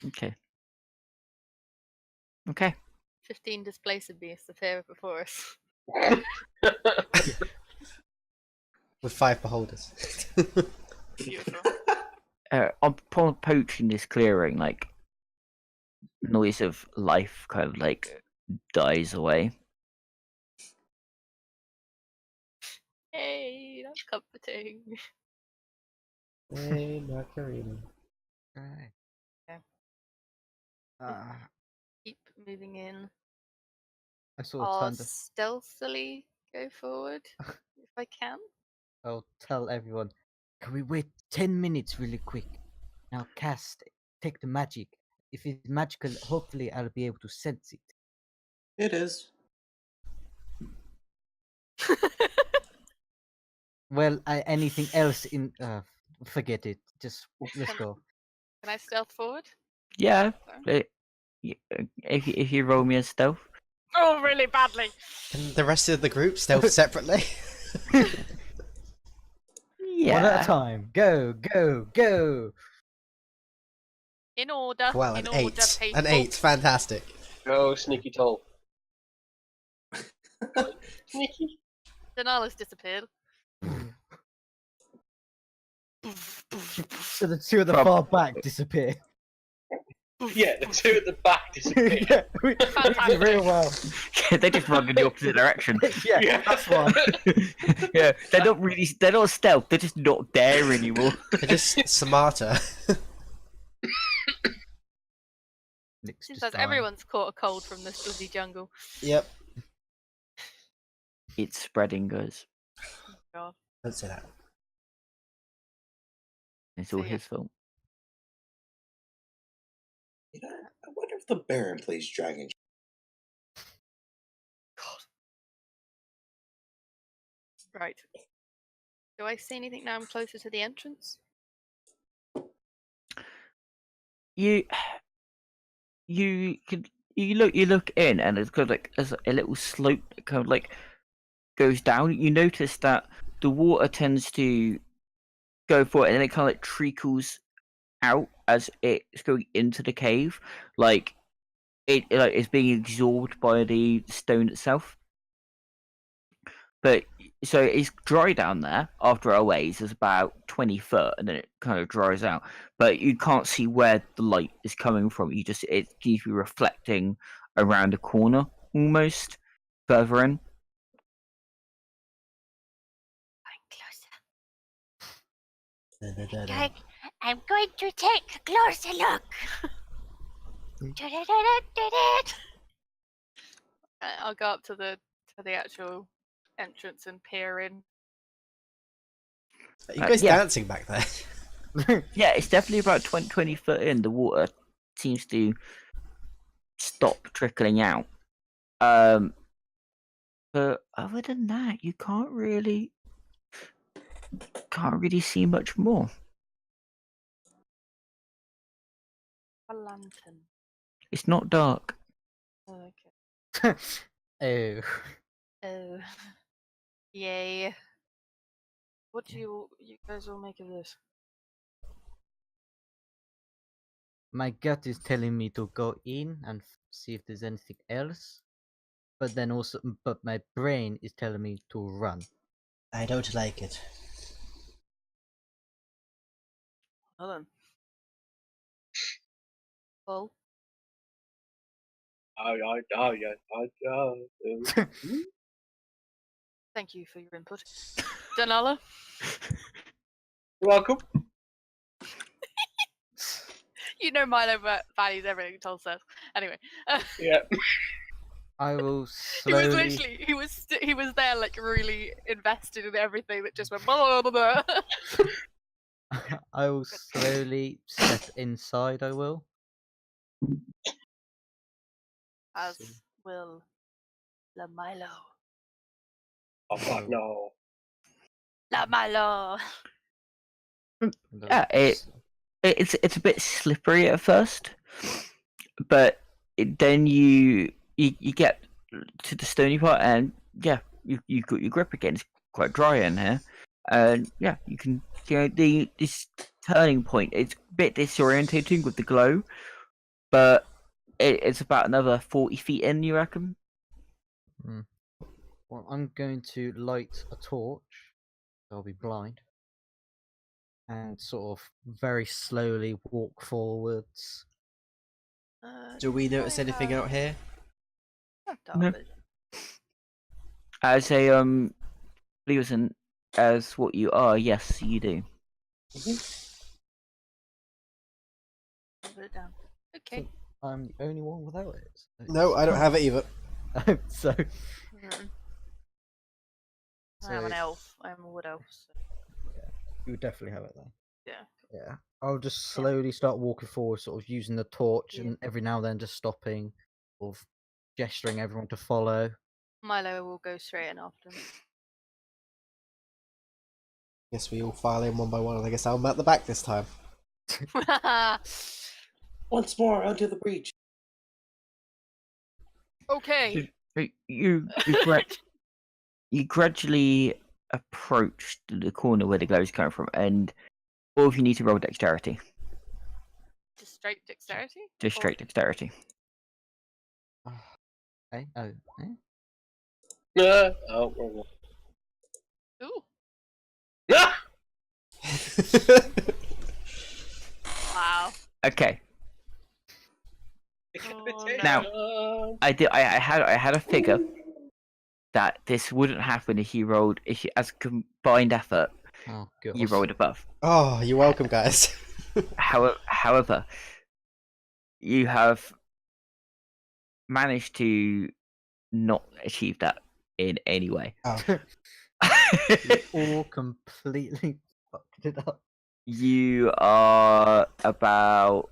Okay. Okay. 15 displaced beasts appear before us. With 5 beholders. Beautiful. Upon approaching this clearing, like, noise of life kind of like dies away. Hey, that's comforting. Hey, Macarena. Right. Okay. Keep moving in. I saw I'll thunder. stealthily go forward if I can. I'll tell everyone. Can we wait 10 minutes really quick? Now cast. Take the magic. If it's magical, hopefully I'll be able to sense it. It is. Well, anything else in... forget it. Just, let's go. Can I stealth forward? Yeah. Sorry. If you roll me a stealth. Oh, really badly. Can the rest of the group stealth separately? Yeah. One at a time. Go, go, go! In order. Wow, in an order, 8. people. An 8. Fantastic. Go, sneaky toll. Sneaky. Denala's disappeared. So the two at the far back disappear. Yeah, the two at the back disappear. Yeah, we did real well. They just run in the opposite direction. Yeah, that's why. Yeah, they're not stealth, they're just not there anymore. They're just smarter. Nick's Seems just like dying. everyone's caught a cold from this bloody jungle. Yep. It's spreading, guys. God. Don't say that. It's all So, yeah. his fault. You know, I wonder if the Baron plays Dragon. Right. Do I see anything now I'm closer to the entrance? You look in, and it's kind of like there's a little slope that kind of like goes down. You notice that the water tends to go for it, and then it kind of like trickles out as it's going into the cave, like it's being absorbed by the stone itself. But so it's dry down there after a ways. There's about 20 foot, and then it kind of dries out. But you can't see where the light is coming from. It seems to be reflecting around the corner, almost further in. I'm closer. Da-da-da-da. I'm going to take a closer look. I'll go up to the actual entrance and peer in. Are you guys yeah. dancing back there? Yeah, it's definitely about 20 foot in. The water seems to stop trickling out. But other than that, you can't really see much more. A lantern. It's not dark. Oh, okay. Oh. Oh. Yay. What do you guys all make of this? My gut is telling me to go in and see if there's anything else. But then also, but my brain is telling me to run. I don't like it. Hold on. Well, Thank you for your input. Danala? You're welcome. You know Milo values everything Tol says. Anyway. Yeah. I will He was slowly. literally he was there like really invested in everything that just went blah, blah, blah, blah. I will slowly step inside. I will. As will La Milo. Oh fuck no. La Milo. Yeah, it's a bit slippery at first, but then you get to the stony part, and yeah, you got your grip again. It's quite dry in here, and yeah, you can this turning point. It's a bit disorientating with the glow, but it's about another 40 feet in. You reckon? Well, I'm going to light a torch. I'll be blind. And sort of very slowly walk forwards. Do we notice anything out here? No. As a Lewison, as what you are, yes, you do. Put it down. Okay. I'm the only one without it. So No, I don't have it either. so I am an elf. I'm a wood elf. So. you would definitely have it then. Yeah. Yeah. I'll just slowly start walking forward, sort of using the torch, Yeah. and every now and then just stopping, sort of gesturing everyone to follow. Milo will go straight in after him. Guess we all file in one by one, and I guess I'm at the back this time. Once more, onto the breach. Okay. You gradually approach the corner where the glow is coming from, and all of you need to roll dexterity. Just straight dexterity? Just straight dexterity. Okay. Oh. Eh? Oh, wrong one. Ooh. Ah! Wow. Okay. Oh, Now, no. I had a figure that this wouldn't happen if you as combined effort Oh god. you rolled above. Oh, you're welcome, guys. However, you have managed to not achieve that in any way. Oh. You all completely fucked it up. You are about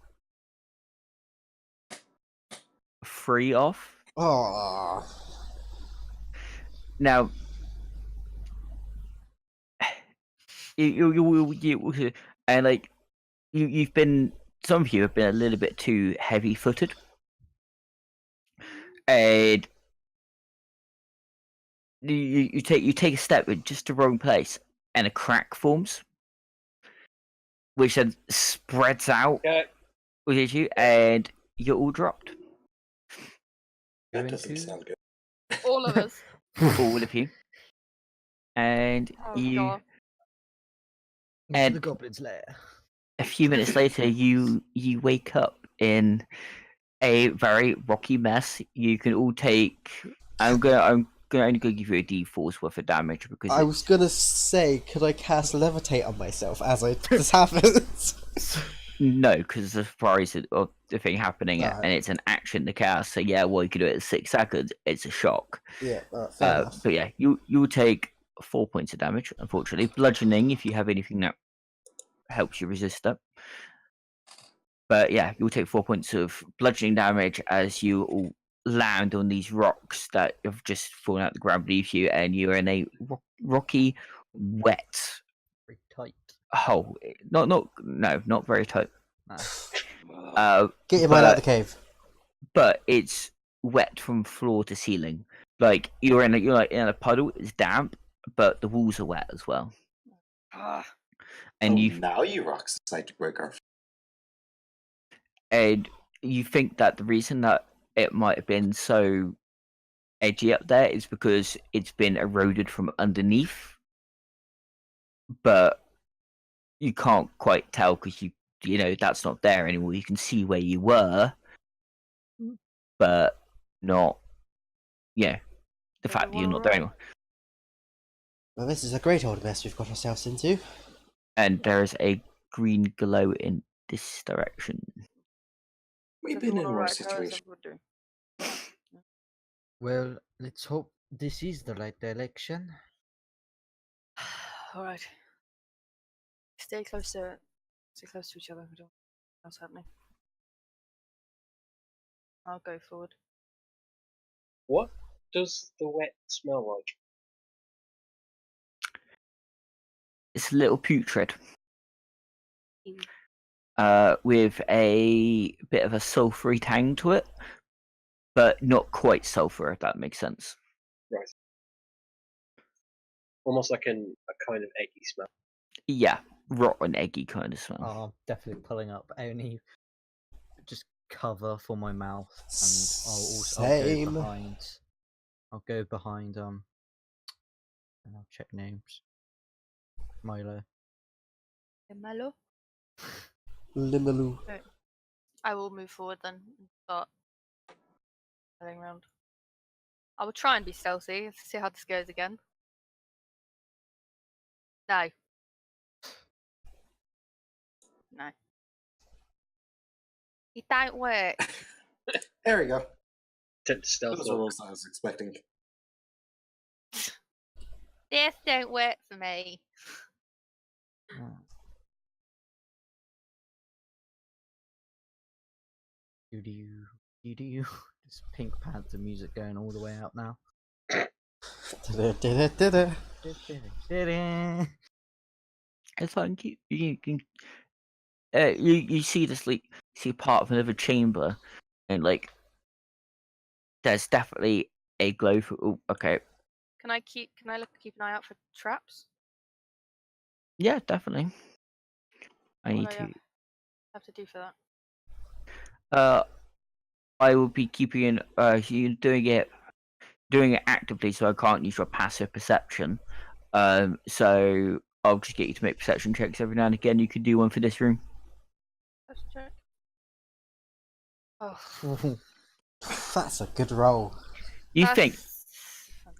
3 off. Oh. Now, you and like you've been. Some of you have been a little bit too heavy-footed, and you take a step in just the wrong place, and a crack forms, which then spreads out with you, and you're all dropped. That doesn't sound good. All of us. All of you, and Oh, you. God. Into And the goblin's lair. a few minutes later, you wake up in a very rocky mess. You can all take. I'm gonna only gonna give you a D4's worth of damage because I was gonna say, could I cast levitate on myself as this happens? no, because the surprise of the thing happening Alright. and it's an action to cast. So yeah, well you can do it in 6 seconds. It's a shock. Yeah, fair enough. But yeah, you will take 4 points of damage. Unfortunately, bludgeoning if you have anything that helps you resist that. But yeah, you'll take 4 points of bludgeoning damage as you all land on these rocks that have just fallen out the ground beneath you, and you're in a rocky, wet Very tight. hole. Not very tight. No. Get your mind out of the cave. But it's wet from floor to ceiling. Like you're in a puddle. It's damp, but the walls are wet as well. Ah. And now you rocks decide to break our. And you think that the reason that it might have been so edgy up there is because it's been eroded from underneath, but you can't quite tell because you know that's not there anymore. You can see where you were, but not, the Maybe fact that you're one not there wrong. anymore. Well, this is a great old mess we've got ourselves into. And there is a green glow in this direction. We've Is been everyone in all worse right? How is situations. everyone doing? Well, let's hope this is the right direction. All right. Stay close to each other. We don't know what's happening. I'll go forward. What does the wet smell like? It's a little putrid. Ew. With a bit of a sulphury tang to it, but not quite sulphur, if that makes sense. Right. Almost like a kind of eggy smell. Yeah, rotten, eggy kind of smell. Oh, I'm definitely pulling up only just cover for my mouth, and I'll go Same. behind. I'll go behind. And I'll check names. Milo. Malo? Limaloo. I will move forward then and start heading around. I will try and be stealthy. See how this goes again. No. No. It don't work. There we go. Attempt to stealth Those are walk. rolls I was expecting. This don't work for me. Do. This Pink Panther music going all the way out now. Da-da-da-da-da. It's like you see this, like, see part of another chamber, and like there's definitely a glow for. Oh, okay, Can I keep an eye out for traps? yeah, definitely. I What need do to. have to do for that? I will be keeping an. You doing it actively, so I can't use your passive perception. So I'll just get you to make perception checks every now and again. You can do one for this room. Let's check. Oh, That's a good roll. You that's think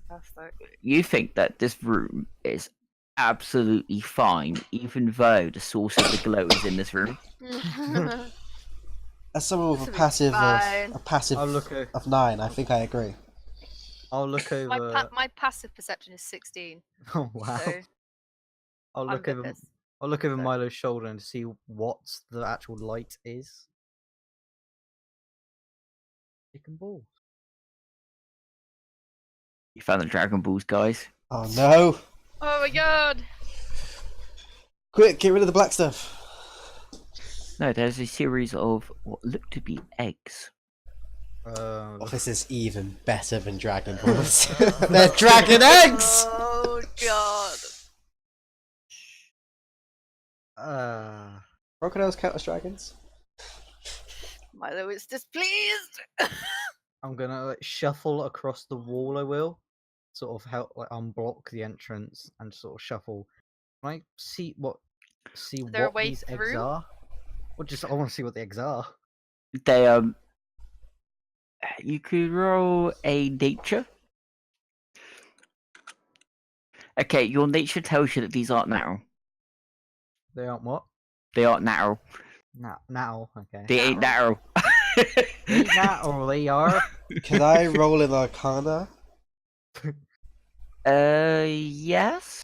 fantastic. that this room is absolutely fine, even though the source of the glow is in this room. As someone with This a will be passive fine. I'll look o- of 9, I think I agree. I'll look over. My passive perception is 16. Oh wow! So I'll I'm look good over. this. I'll look over so- Milo's shoulder and see what the actual light is. Chicken ball. You found the Dragon Balls, guys. Oh no! Oh my god! Quick, get rid of the black stuff. No, there's a series of what look to be eggs. Oh, this is even better than Dragon Balls. They're dragon eggs! Oh god! Crocodiles count as dragons? Milo is displeased. I'm gonna shuffle across the wall. I will sort of help unblock the entrance and sort of shuffle. Can I see what there a way these eggs through? are? Or just I want to see what the eggs are. They you could roll a nature. Okay, your nature tells you that these aren't narrow. They aren't what? They aren't narrow. Now, okay. They ain't narrow. Ain't that or they are? Can I roll an Arcana? Yes.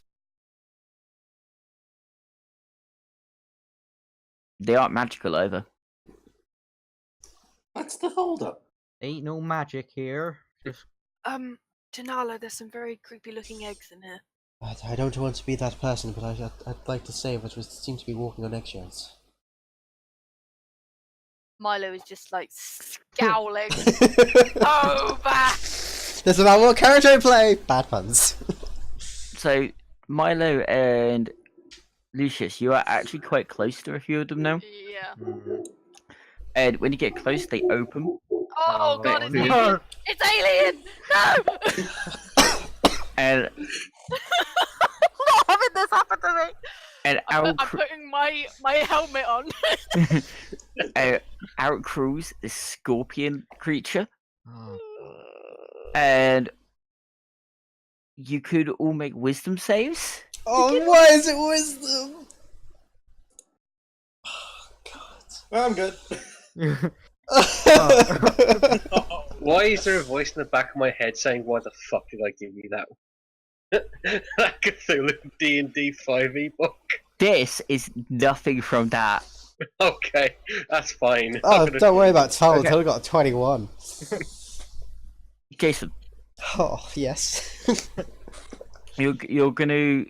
They aren't magical either. What's the holdup? Ain't no magic here. Just Janala, there's some very creepy looking eggs in here. I don't want to be that person, but I'd like to say that we seem to be walking on eggshells. Milo is just like scowling. Oh, back! This is about what character I play! Bad puns. So Milo and Lucius, you are actually quite close to a few of them now. Yeah. And when you get close, they open. Oh god, it's wait. alien! It's alien! No! And Not having this happen to me! and I'm putting my helmet on. out crawls this scorpion creature. oh, And you could all make wisdom saves. Oh, why is it wisdom? I'm good. Why is there a voice in the back of my head saying, "Why the fuck did I give you that?" That Cthulhu D&D 5e book. This is nothing from that. Okay, that's fine. Oh, don't worry about Tom. Okay. Tom got a 21. Jason, Oh, yes. you're gonna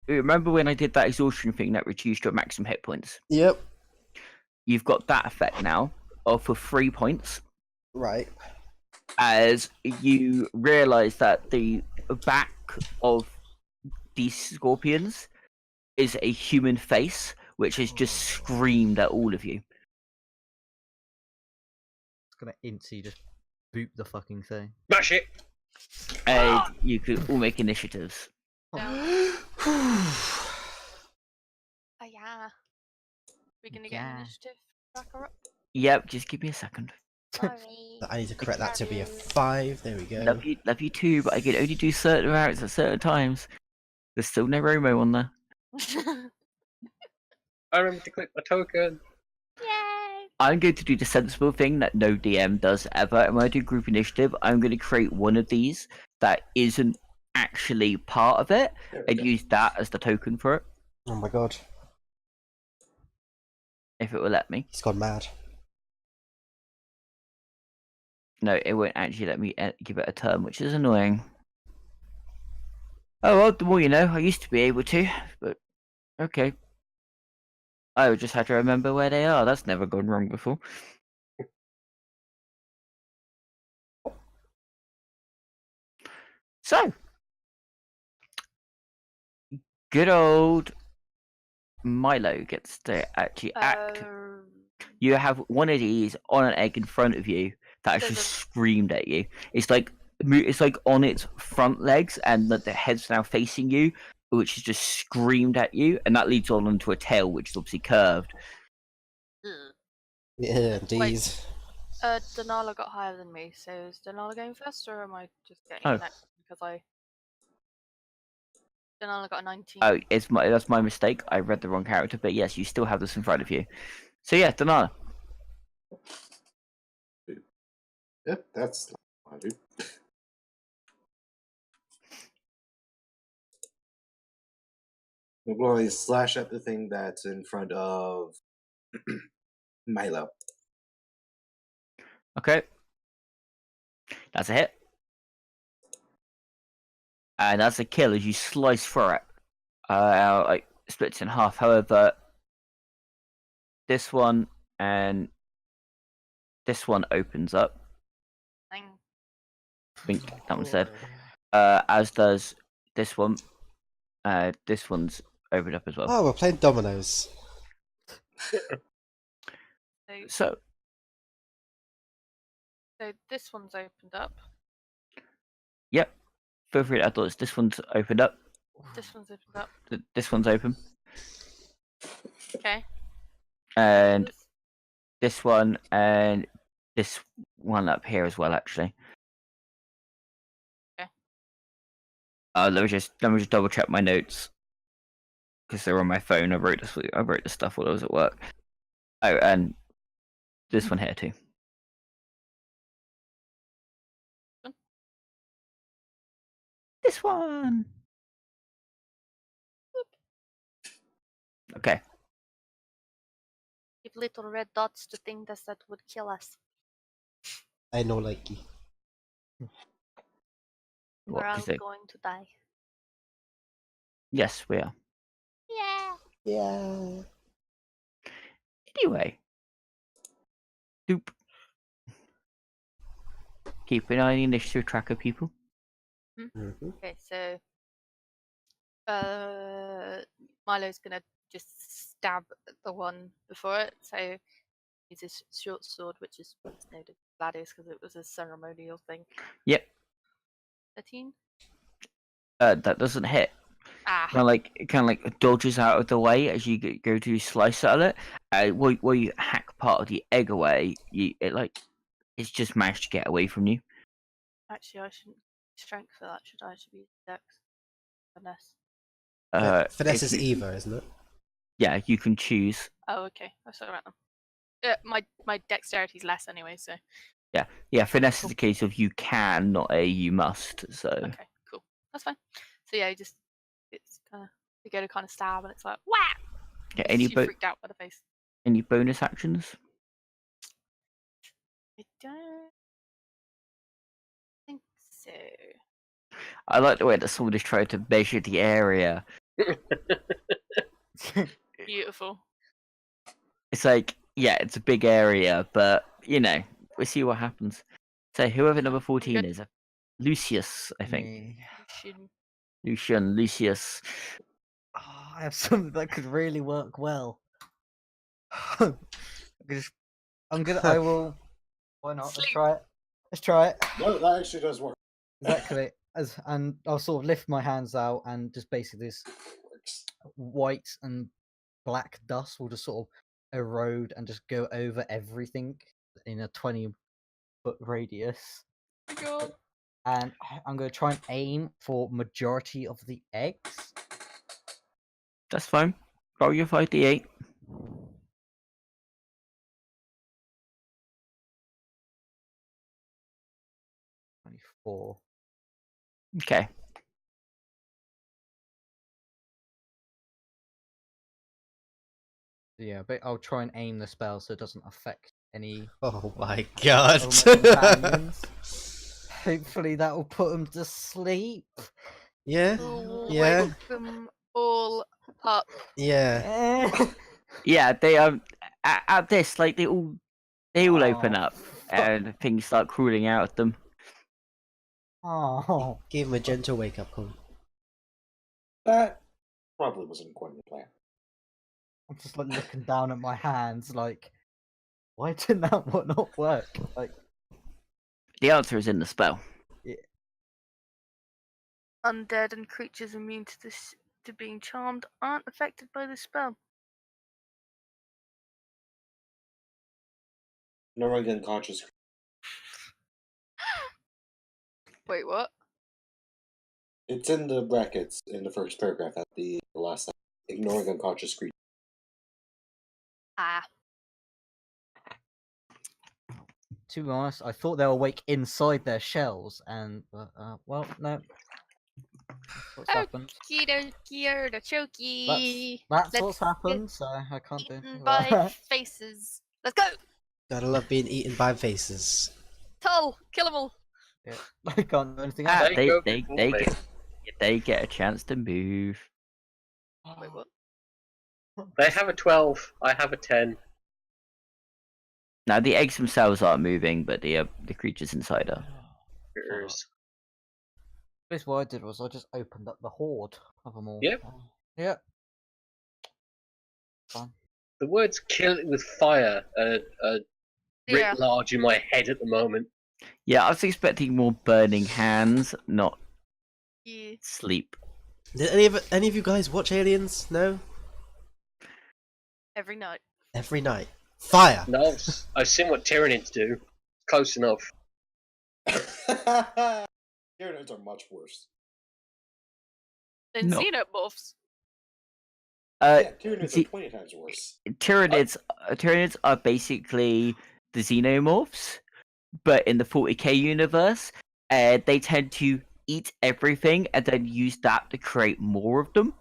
remember when I did that exhaustion thing that reduced your maximum hit points? Yep. You've got that effect now, for 3 points, Right. as you realise that the back of these scorpions is a human face, which has just screamed at all of you. It's gonna instantly just boot the fucking thing. Smash it! And you could all make initiatives. Oh yeah. We're gonna get Yeah. an initiative tracker up. Yep, just give me a second. Sorry. I need to correct that to be a 5. There we go. Love you too, but I can only do certain amounts at certain times. There's still no Romo on there. I remember to click my token. Yay! I'm going to do the sensible thing that no DM does ever. And when I do group initiative, I'm going to create one of these that isn't actually part of it There we and go. use that as the token for it, Oh my god. if it will let me. He's gone mad. No, it won't actually let me give it a term, which is annoying. Oh well, the more you know. I used to be able to, but okay. I would just have to remember where they are. That's never gone wrong before. So, good old Milo gets to actually act. You have one of these on an egg in front of you that actually Does it- screamed at you. It's like on its front legs, and the head's now facing you, which has just screamed at you, and that leads on onto a tail, which is obviously curved. Ugh. Yeah, D's. Denala got higher than me, so is Denala going first, or am I just getting Oh. next because I? Denala got a 19. Oh, that's my mistake. I read the wrong character, but yes, you still have this in front of you. So yeah, Donala. Yep, that's not my dude. I'm going to slash at the thing that's in front of Milo. Okay, that's a hit, and that's a kill as you slice through it. Like splits in half. However, this one and this one opens up. Nine. Wink, that one said. As does this one. This one's opened up as well. Oh, we're playing dominoes. So, So so this one's opened up. yep, feel free to add thoughts. This one's opened up. This one's opened up. This one's open, Okay. and this one and this one up here as well. Actually. Okay. Let me just double check my notes because they're on my phone. I wrote this stuff while I was at work. Oh, and this one here too. This one. Okay. Give little red dots to things that would kill us. I know, likey. What? We're all 'Cause they- going to die. Yes, we are. Yeah. Yeah. Anyway. Doop. Keep an eye on the initiative tracker, people. Mm-hmm. Okay, so Milo's gonna just stab the one before it. So use his short sword, which is noted Gladius because it was a ceremonial thing. Yep. 13. That doesn't hit. Ah. Kind of like dodges out of the way as you go to slice at it. While you hack part of the egg away, it's just managed to get away from you. Actually, I shouldn't strength for that, should I? I should be dex. Finesse. Finesse if is you- either, isn't it? Yeah, you can choose. Oh, okay. I saw around them. My dexterity's less anyway, so Yeah, finesse is a case of you can, not a you must. So okay, cool. That's fine. So yeah, it's kind of you go to kind of stab, and it's like whap. yeah, any Freaked out by the face. any bonus actions? I don't think so. I like the way that someone is trying to measure the area. Beautiful. It's like, yeah, it's a big area, but we'll see what happens. So whoever number 14 is, Lucius, I think. Me. Lucius. Oh, I have something that could really work well. I will. Why not? Let's Sleep. try it. Let's try it. No, that actually does work. Exactly. And I'll sort of lift my hands out, and just basically this Works. white and black dust will just sort of erode and just go over everything in a 20-foot radius. Oh my god. And I'm going to try and aim for majority of the eggs. That's fine. Roll your 5d8. $24. Okay. Yeah, but I'll try and aim the spell so it doesn't affect any Oh my god. of my companions. Hopefully that will put them to sleep. Yeah, We'll yeah, wake them all up. yeah. Yeah, they at this, like they all open Oh, up and things start crawling out of them. Oh, Give him a gentle wake up call. That probably wasn't quite the plan. I'm just like looking down at my hands, like, why didn't that one not work? Like, The answer is in the spell. Undead and creatures immune to this to being charmed aren't affected by this spell. Ignoring unconscious. Wait, what? It's in the brackets in the first paragraph at the last time. Ignoring unconscious creatures. Ah. to be honest, I thought they were awake inside their shells, and well, no. That's what's happened. Okie dokie, chokey. That's Let's what's happened, so I can't do Eaten that. by faces. Let's go! Gotta love being eaten by faces. Tull! Kill them all! Yeah, I can't do anything Ah, else. they get a chance to move. Wait, what? They have a 12. I have a 10. Now the eggs themselves aren't moving, but the creatures inside are. Yours. This what I did was I just opened up the horde of them all. Yep. Yep. Fine. The words "kill it with fire" are writ Yeah. large in my head at the moment. Yeah, I was expecting more burning hands, not Yeah. sleep. Did any of you guys watch Aliens? No? Every night. Every night. Fire! No, I've seen what Tyranids do. Close enough. Tyranids are much worse. Then No. xenomorphs. Yeah, Tyranids see- are 20 times worse. Tyranids are basically the xenomorphs, but in the 40k universe, they tend to eat everything and then use that to create more of them.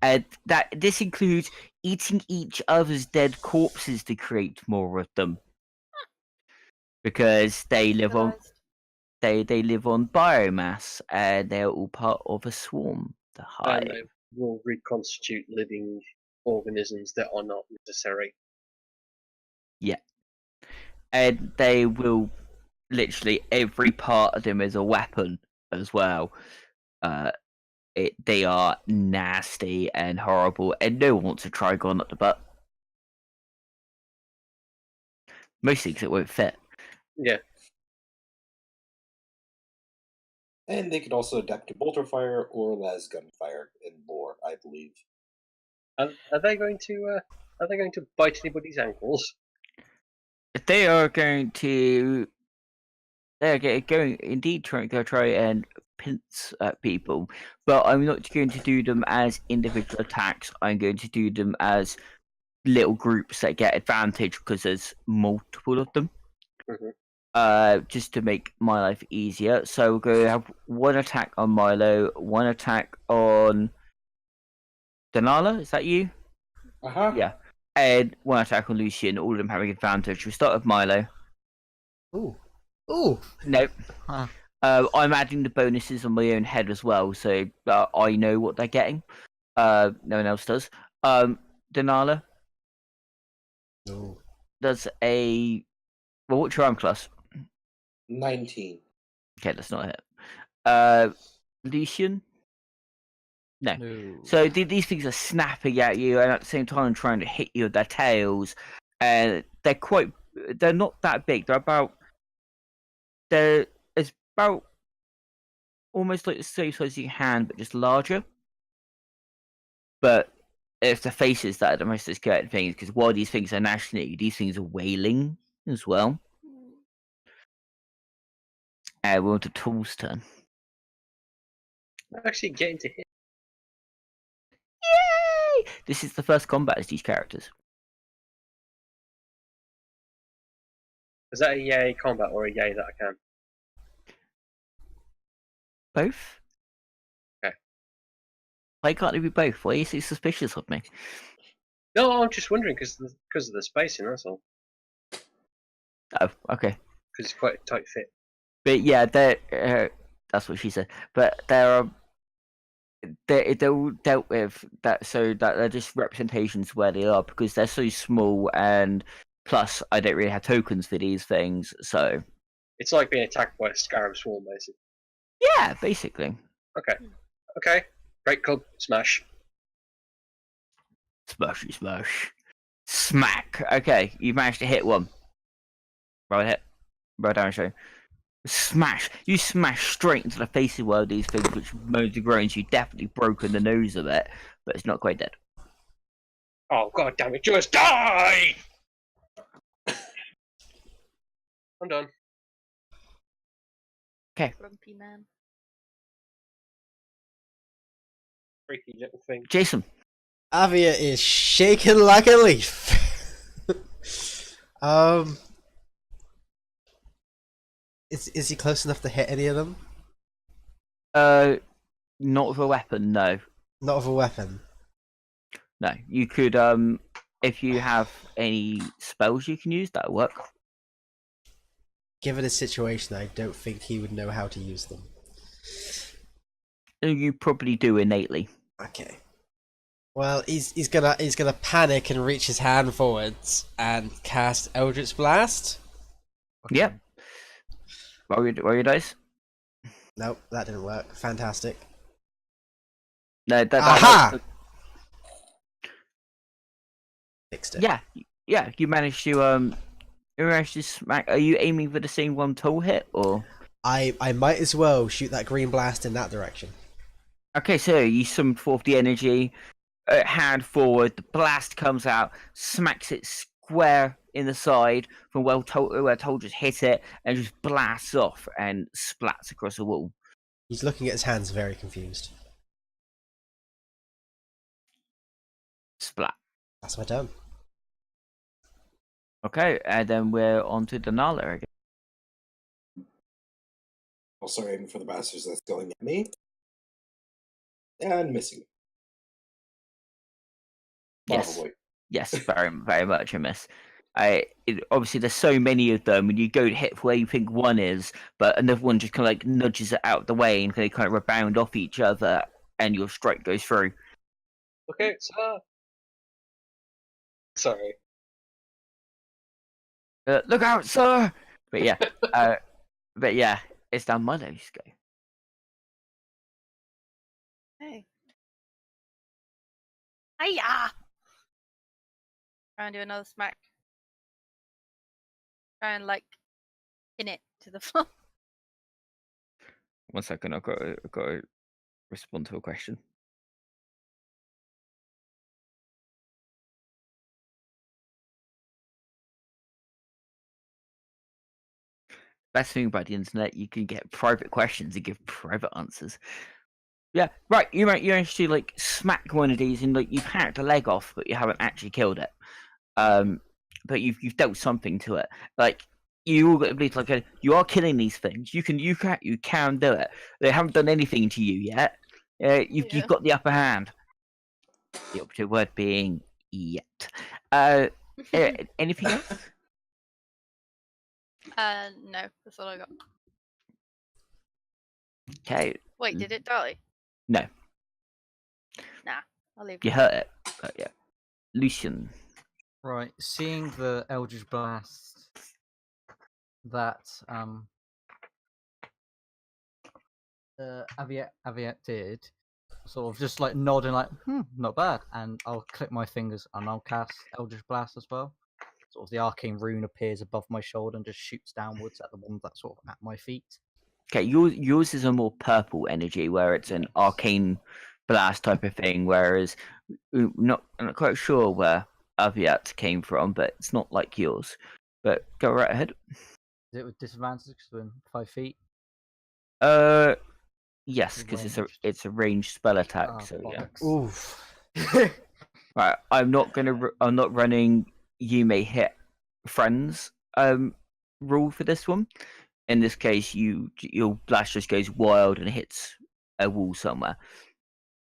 And this includes eating each other's dead corpses to create more of them, because they live on biomass and they're all part of a swarm. The And hive. they will reconstitute living organisms that are not necessary. And they will literally every part of them is a weapon as well. They are nasty and horrible, and no one wants to try going up the butt. Mostly because it won't fit. Yeah. And they could also adapt to bolter fire or las gunfire in lore, I believe. Are they going to bite anybody's ankles? They are going to they're going indeed trying to try and pinch at people, but I'm not going to do them as individual attacks. I'm going to do them as little groups that get advantage because there's multiple of them. Just to make my life easier. So we're going to have one attack on Milo, one attack on Denala. Is that you? Yeah. And one attack on Lucian. All of them having advantage. We start with Milo. Ooh. Ooh. Nope. Huh. I'm adding the bonuses on my own head as well, so I know what they're getting. No one else does. Denala Ooh. does a. Well, what's your arm class? 19. Okay, that's not it. Lucian? No. No. So these things are snapping at you and at the same time trying to hit you with their tails. And they're not that big. It's about almost like the same size as your hand, but just larger. But it's the faces that are the most disconcerting things, because while these things are gnashing at you, these things are wailing as well. We're on to Tool's turn. Actually, getting to hit. Yay! This is the first combat as these characters. Is that a yay combat or a yay that I can? Both? Okay. Why can't it be both? Why are you so suspicious of me? No, I'm just wondering because of the spacing. That's all. Oh, okay. Because it's quite a tight fit. But yeah, that's what she said. But they're all dealt with that, so that they're just representations where they are because they're so small, and plus I don't really have tokens for these things, so It's like being attacked by a scarab swarm, basically. yeah, basically. Okay. Break club, smash. Smashy smash. Smack. Okay, you managed to hit one. Roll down show. Smash! You smash straight into the face of one of these things, which moans and groans. You definitely broken the nose of it, but it's not quite dead. Oh god damn it! Just die! I'm done. Grumpy man. Freaky little thing. Jason. Avia is shaking like a leaf. Is he close enough to hit any of them? Not with a weapon, no. Not with a weapon. No. You could, if you have any spells you can use, that'll work. Given his situation, I don't think he would know how to use them. You probably do innately. Okay. Well, he's gonna panic and reach his hand forwards and cast Eldritch Blast. Okay. Yep. Roll your dice. Nope, that didn't work. Fantastic. No, Aha! Fixed it. Yeah. You managed to smack. Are you aiming for the same one Toll hit, or? I might as well shoot that green blast in that direction. Okay, so you summoned forth the energy. Hand forward, the blast comes out, smacks it square in the side from where Toll just hit it, and just blasts off and splats across the wall. He's looking at his hands very confused. Splat. That's my turn. Okay, and then we're on to Denala again. Also aiming for the bastards that's going at me. And missing. Yes. Probably. Yes, very, very much a miss. Obviously, there's so many of them, and you go to hit where you think one is, but another one just kind of like nudges it out of the way, and they kind of rebound off each other, and your strike goes through. Okay, so... Sorry. Look out, sir! But yeah, it's down Milo's go. Hey. Hiya! Try and do another smack. Try and pin it to the floor. 1 second, I've got to respond to a question. Best thing about the internet, you can get private questions and give private answers. Yeah, right. You managed to like smack one of these, and like you've hacked a leg off, but you haven't actually killed it. But you've dealt something to it. Like you all got to believe, like you are killing these things. You can do it. They haven't done anything to you yet. You've got the upper hand. The operative word being yet. Anything else? No, that's all I got. Okay. Wait, did it die? No. Nah, I'll leave You it. hurt it. But yeah. Lucian. Right, seeing the Eldritch Blast that Aviat did, sort of just like nodding like, not bad, and I'll click my fingers and I'll cast Eldritch Blast as well. Sort of the arcane rune appears above my shoulder and just shoots downwards at the one that's sort of at my feet. Okay, yours is a more purple energy, where it's an arcane blast type of thing. Whereas, I'm not quite sure where Aviat came from, but it's not like yours. But go right ahead. Is it with disadvantage because we're in 5 feet? Yes, because Ranged. it's a ranged spell attack. Ah, so yeah. bollocks. Oof. Right, I'm not running. You may hit friends. Rule for this one. In this case, your blast just goes wild and hits a wall somewhere.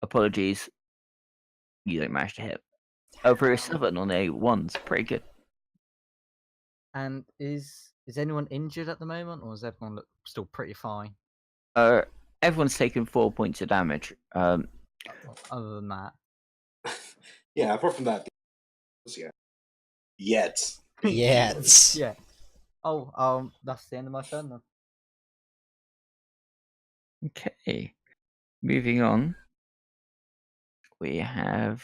Apologies, you don't manage to hit. Over a 7 on a 1's pretty good. And is anyone injured at the moment, or is everyone look still pretty fine? Everyone's taken 4 points of damage. Other than that, Yeah, apart from that, yeah. Yet. Yet. yeah. Oh, that's the end of my turn then. Okay, moving on. We have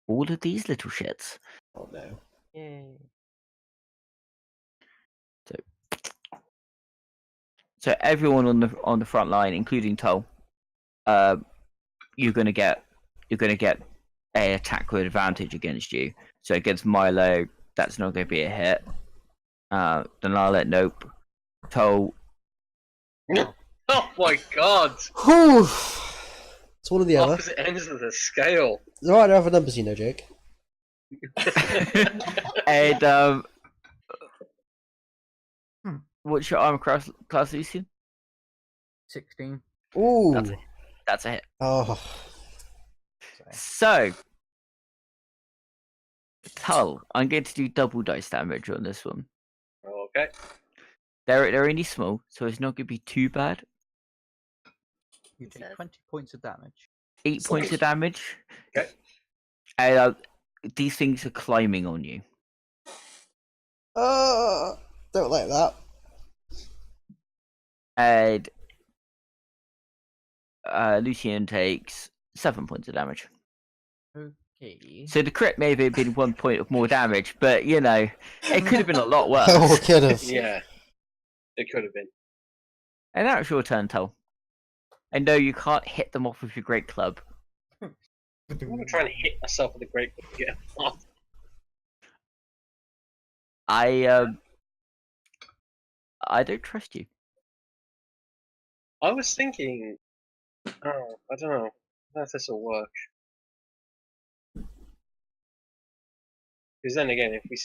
all of these little shits. Oh no. Yay. So everyone on the front line, including Toll, you're gonna get a attack with advantage against you. So against Milo, that's not gonna be a hit. Denala, nope. Toll, Oh my god! Whew. It's one or the other. Opposite ends of the scale. There are other numbers, you know, Jake. and what's your armor class, Lucian? 16. Ooh. That's a hit. Oh. So, Tull, I'm going to do double dice damage on this one. Okay. They're only small, so it's not going to be too bad. You take Says- 20 points of damage. 8 points of damage. Okay. And these things are climbing on you. Don't like that. And Lucian takes 7 points of damage. Okay. So the crit may have been 1 point of more damage, but you know, it could have been a lot worse. Oh, could have. Yeah. It could have been. And now it's your turn, Tull. I know you can't hit them off with your great club. I'm gonna try and hit myself with a great whip to get him off. I don't trust you. I was thinking. Oh, I don't know. I don't know if this will work. Because then again, if we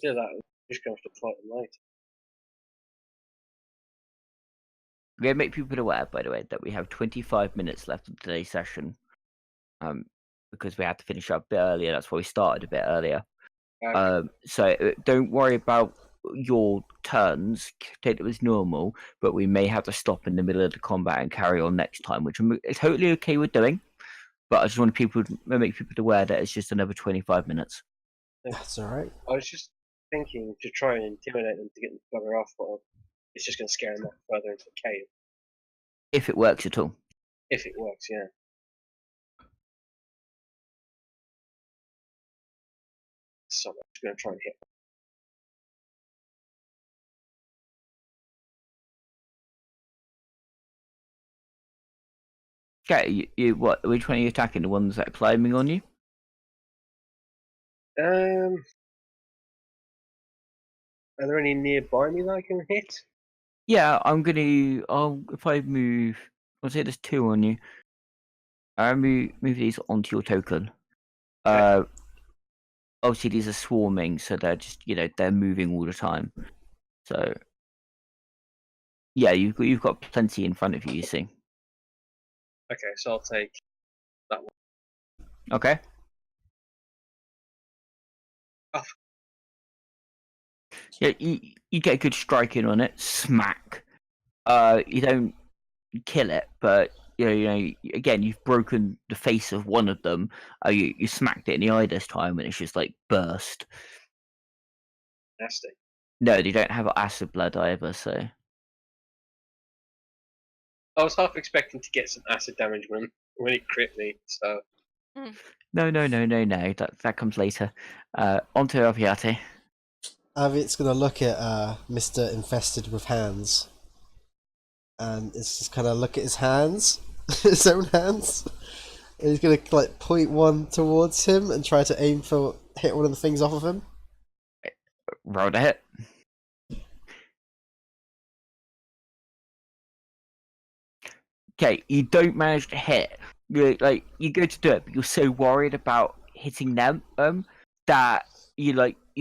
do that, we're just going to have to fight them later. We're going to make people aware, by the way, that we have 25 minutes left of today's session. Because we had to finish up a bit earlier. That's why we started a bit earlier. Okay. So don't worry about your turns. Take it as normal, but we may have to stop in the middle of the combat and carry on next time, which I'm totally okay with doing. But I just want people to make people aware that it's just another 25 minutes. That's alright. I was just thinking to try and intimidate them to get them to bugger off, but it's just going to scare them off further into the cave. If it works at all. If it works, yeah. So I'm just going to try and hit them. Okay, you what? Which one are you attacking? The ones that are climbing on you? Are there any nearby me that I can hit? Yeah, if I move, I'll say there's 2 on you. I move these onto your token. Obviously these are swarming, so they're just they're moving all the time. So yeah, you've got plenty in front of you. You see. Okay, so I'll take that one. Okay. Oh. Yeah, you get a good strike in on it. Smack. You don't kill it, but again, you've broken the face of one of them. You smacked it in the eye this time, and it's just like burst. Nasty. No, they don't have acid blood either, so. I was half expecting to get some acid damage when it crit me, so. No. That comes later. Onto Aviate. Avit's gonna look at Mr. Infested with Hands, and it's just kind of look at his hands, his own hands, and he's gonna like point one towards him and try to aim for hit one of the things off of him. Roll to hit. Okay, you don't manage to hit. You go to do it, but you're so worried about hitting them that you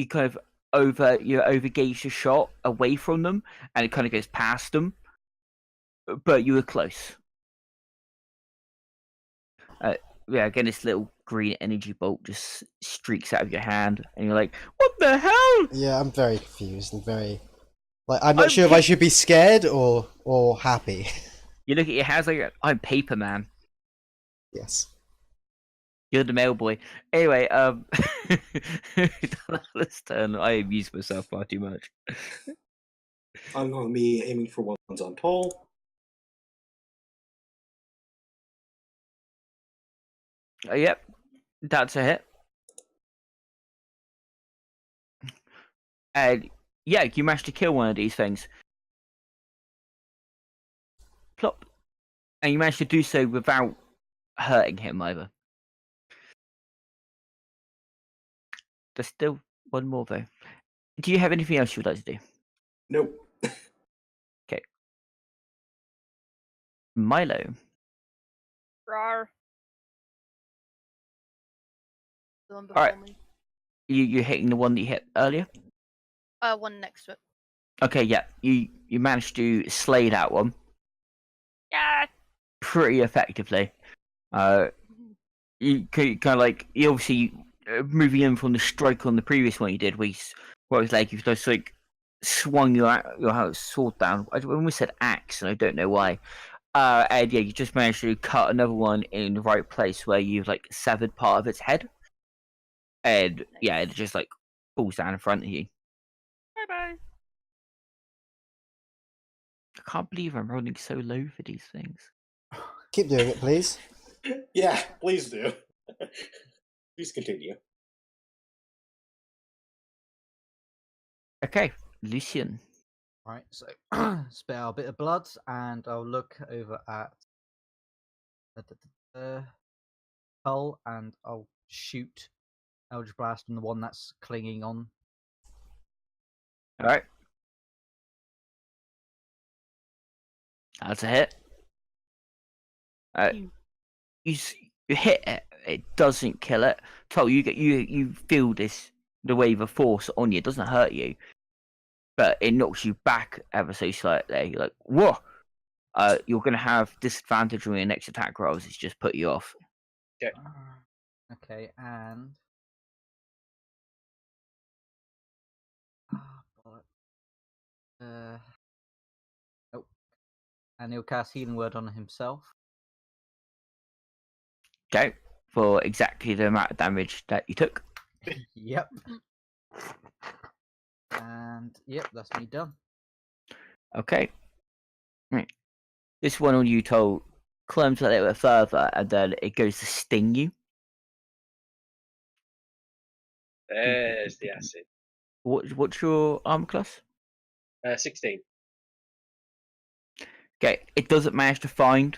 kind of overgauge the shot away from them, and it kind of goes past them. But you were close. Yeah, again, this little green energy bolt just streaks out of your hand, and you're like, "What the hell?" Yeah, I'm very confused and very I'm not sure if I should be scared or happy. You look at your hands like, "I'm Paper Man." Yes. You're the mail boy. Anyway, let's turn. I amuse myself far too much. I'm going to be aiming for ones on toll. Yep, that's a hit. And yeah, you managed to kill one of these things. Plop. And you managed to do so without hurting him either. There's still one more though. Do you have anything else you would like to do? Nope. Okay. Milo. Rawr. The one Alright. before me. You're hitting the one that you hit earlier? One next to it. Okay, yeah. You managed to slay that one. Yeah. Pretty effectively. You kind of you obviously moving in from the strike on the previous one you did, where it was like you just swung your sword down. I almost said axe, and I don't know why. And yeah, you just managed to cut another one in the right place where you've severed part of its head, and yeah, it just falls down in front of you. Bye bye. I can't believe I'm rolling so low for these things. Keep doing it, please. Yeah, please do. Please continue. Okay, Lucian. Right, so spit out a bit of blood, and I'll look over at the hull, and I'll shoot Eldritch Blast on the one that's clinging on. All right, that's a hit. You hit it. It doesn't kill it. So you feel the wave of force on you. It doesn't hurt you, but it knocks you back ever so slightly. You're like, whoa! You're gonna have disadvantage on your next attack rolls. It's just put you off. Okay. Okay, and nope. And he'll cast Healing Word on himself. Okay, for exactly the amount of damage that you took. Yep. And yep, that's me done. Okay. Right. This one on you told climbs a little bit further, and then it goes to sting you. There's the acid. What's your armor class? 16. Okay, it doesn't manage to find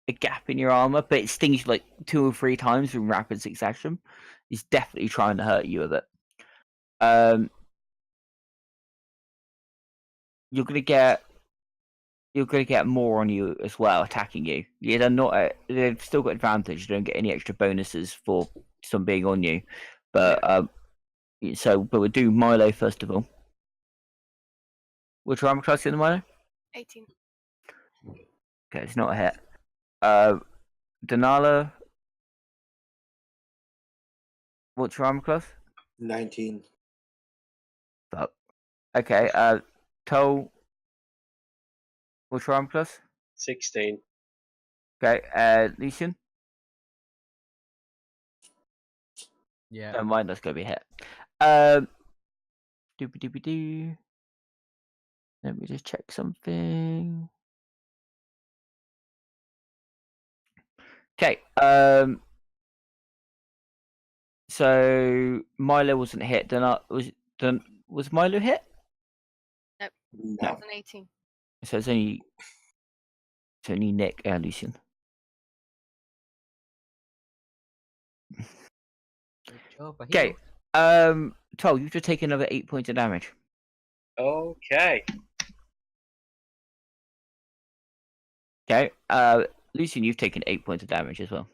a gap in your armor, but it stings you 2 or 3 times in rapid succession. It's definitely trying to hurt you with it. you're gonna get more on you as well, attacking you. Yeah, they're not. They've still got advantage. You don't get any extra bonuses for some being on you, but but we'll do Milo first of all. Which armor class in the Milo? 18. Okay, it's not a hit. Denala, what's your armor class? 19. Fuck. Okay, Toll, what's your armor class? 16. Okay, Lucian? Yeah. Never mind, that's gonna be a hit. Doobie-doobie-doo. Let me just check something. Okay, so Milo wasn't hit. Was Milo hit? Nope. No. That's an 18. So it's only Nick and Lucian. Good job, I Okay, healed. Toll, you should take another 8 points of damage. Okay. Okay, Lucian, you've taken 8 points of damage as well.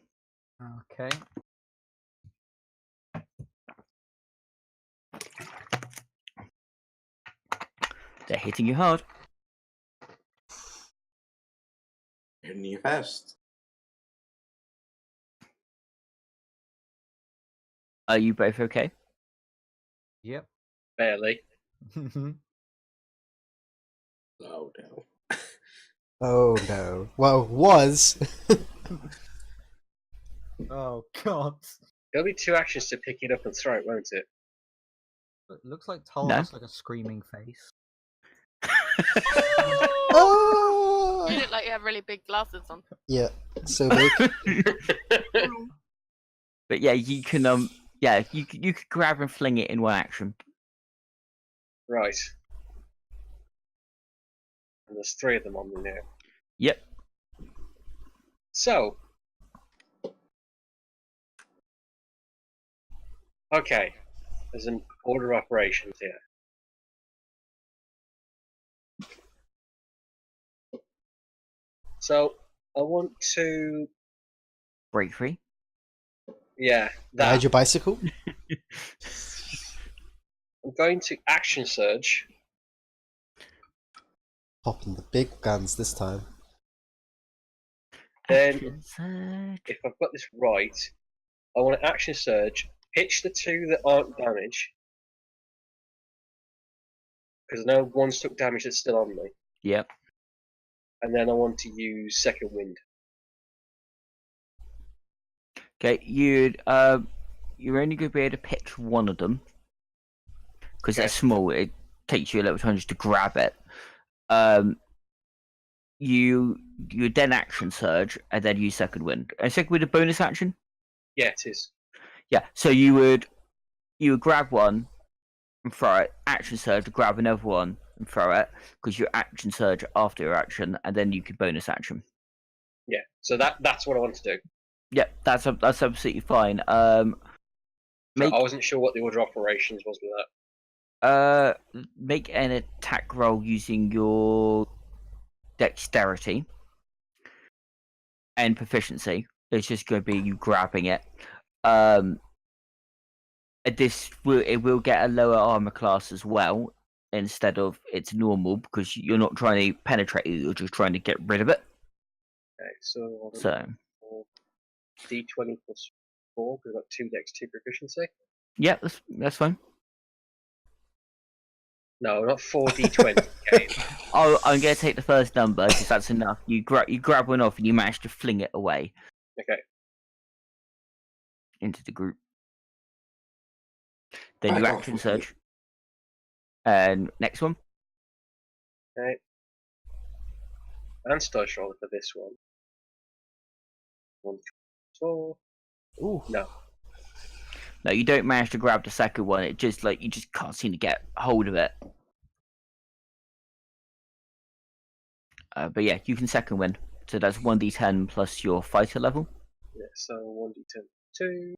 Okay. They're hitting you hard. Hitting you fast. Are you both okay? Yep. Barely. Oh no. Oh no. Well, was. Oh god. There'll be 2 actions to pick it up and throw it, won't it? It looks like Toll No. has like a screaming face. Oh! You look like you have really big glasses on. Yeah, so big. But yeah, you can you could grab and fling it in one action. Right. And there's 3 of them on me now. Yep. So. Okay. There's an order of operations here. So, I want to. Break free. Yeah, that. Ride your bicycle? I'm going to action surge. Popping the big guns this time. Then, Action surge. if I've got this right, I want to action surge, pitch the 2 that aren't damaged. Because I know one's took damage that's still on me. Yep. And then I want to use second wind. Okay, you're only going to be able to pitch one of them because they're Okay. small. It takes you a little time just to grab it. You then action surge and then use second wind. And second wind a bonus action. Yeah, it is. Yeah, so you would grab one and throw it. Action surge, grab another one and throw it because you action surge after your action, and then you can bonus action. Yeah, so that's what I want to do. Yeah, that's absolutely fine. So I wasn't sure what the order of operations was with that. Make an attack roll using your dexterity and proficiency. It's just going to be you grabbing it. It will get a lower armor class as well instead of its normal because you're not trying to penetrate it. You're just trying to get rid of it. Okay, so So D20 plus 4 because I've got 2 dex, 2 proficiency. yeah, that's fine. No, not 4 D20. Okay. I'm going to take the first number because that's enough. You grab one off and you manage to fling it away Okay. into the group. Then I you don't action feel- surge. And next one. Okay. And dice roll for this one. 1, 4. Ooh. No. No, you don't manage to grab the second one. It just you just can't seem to get hold of it. But yeah, you can second win. So that's 1d10 plus your fighter level. Yeah, so 1d10. 2.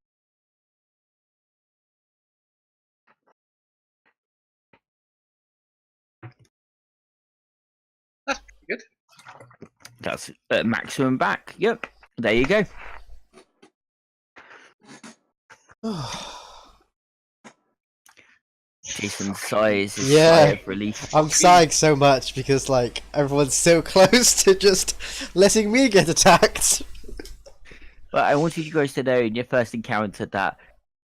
Good. That's maximum back. Yep. There you go. Jason sighs his Yeah. sigh of relief. I'm sighing so much because like everyone's so close to just letting me get attacked. But I wanted you guys to know in your first encounter that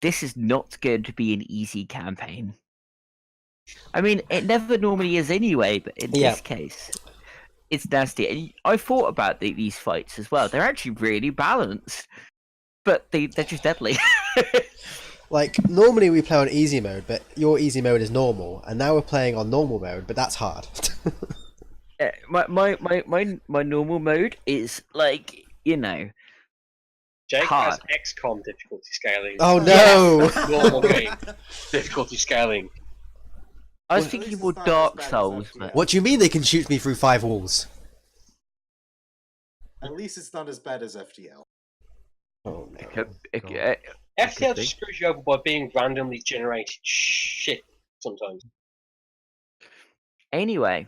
this is not going to be an easy campaign. I mean, it never normally is anyway, but in Yeah. this case, it's nasty. And I thought about these fights as well. They're actually really balanced, but they're just deadly. Like normally we play on easy mode, but your easy mode is normal, and now we're playing on normal mode, but that's hard. My normal mode is like, you know, Jake hard. has XCOM difficulty scaling. Oh no! Normal game difficulty scaling. I was Well, at thinking least more it's not as Dark bad as Souls, FTL. but What do you mean they can shoot me through 5 walls? At least it's not as bad as FTL. Oh FTL just screws you over by being randomly generated shit sometimes. anyway,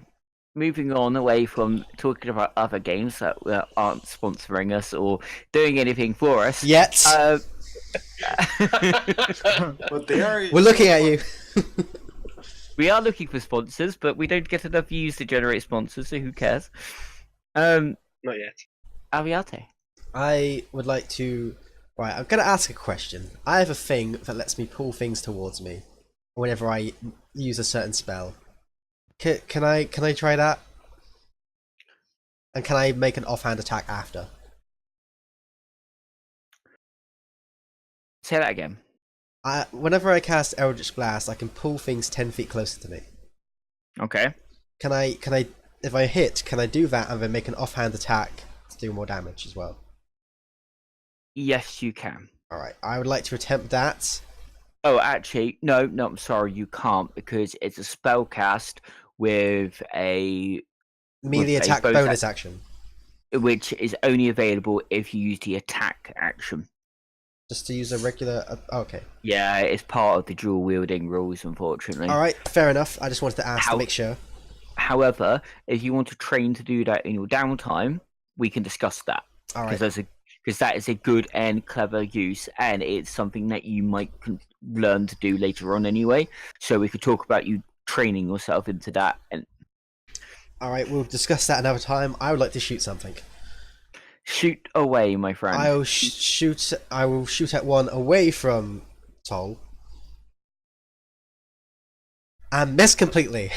moving on away from talking about other games that aren't sponsoring us or doing anything for us. Yet But they are. we're looking at you. We are looking for sponsors, but we don't get enough views to generate sponsors, so who cares? Not yet. Aviate. I would like to. Right, I'm gonna ask a question. I have a thing that lets me pull things towards me whenever I use a certain spell. Can I try that? And can I make an offhand attack after? Say that again. Whenever I cast Eldritch Blast, I can pull things 10 feet closer to me. Okay. Can I, if I hit, can I do that and then make an offhand attack to do more damage as well? Yes, you can. Alright, I would like to attempt that. Oh, actually, no, I'm sorry, you can't, because it's a spell cast with a Melee With a attack bonus action. which is only available if you use the attack action. Just to use a regular. Okay. Yeah, it's part of the dual wielding rules, unfortunately. Alright, fair enough. I just wanted to ask to How- make sure. However, if you want to train to do that in your downtime, we can discuss that. Alright. Because that is a good and clever use, and it's something that you might learn to do later on anyway. So we could talk about you training yourself into that. And Alright, we'll discuss that another time. I would like to shoot something. shoot away, my friend. I will shoot at one away from Toll. And miss completely.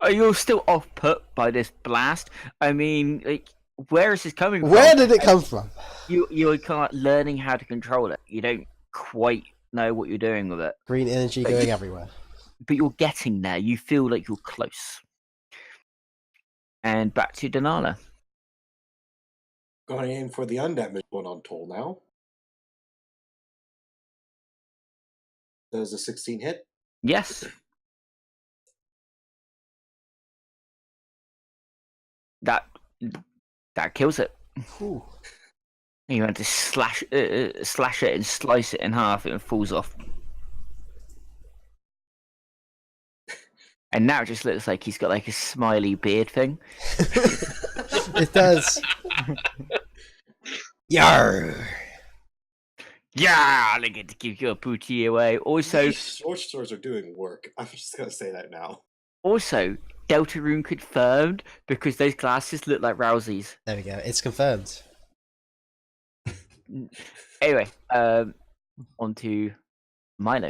Oh, you're still off put by this blast. I mean, like, where is this coming from? Where did it come from? You're kind of learning how to control it. You don't quite know what you're doing with it, Green energy going everywhere. but you're getting there. You feel like you're close. And back to Denala. Going in for the undamaged one on Toll now. Does a 16 hit? Yes. That kills it. Ooh. You want to slash it and slice it in half, and it falls off. And now it just looks like he's got like a smiley beard thing. It does. Yarr! Yeah, I get to give your booty away. Also, These short swords are doing work. I'm just gonna say that now. Deltarune confirmed because those glasses look like Rousey's. There we go. It's confirmed. Anyway, on to Milo.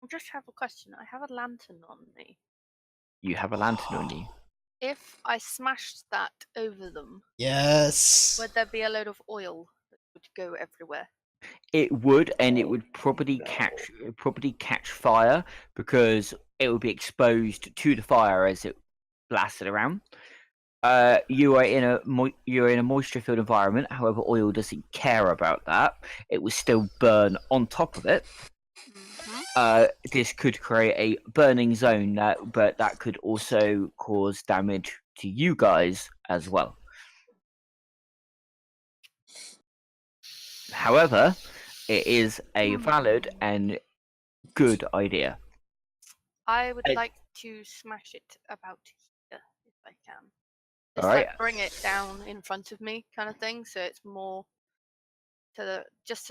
I just have a question. I have a lantern on me. You have a lantern on you. If I smashed that over them, Yes. would there be a load of oil that would go everywhere? It would, and it would Oh, probably no. catch fire because it would be exposed to the fire as it blasted around. You are in a moisture-filled environment. However, oil doesn't care about that. It will still burn on top of it. This could create a burning zone, but that could also cause damage to you guys as well. However, it is a valid and good idea. I would I- like to smash it about here, I can. All Just right. like bring it down in front of me, kind of thing, so it's more to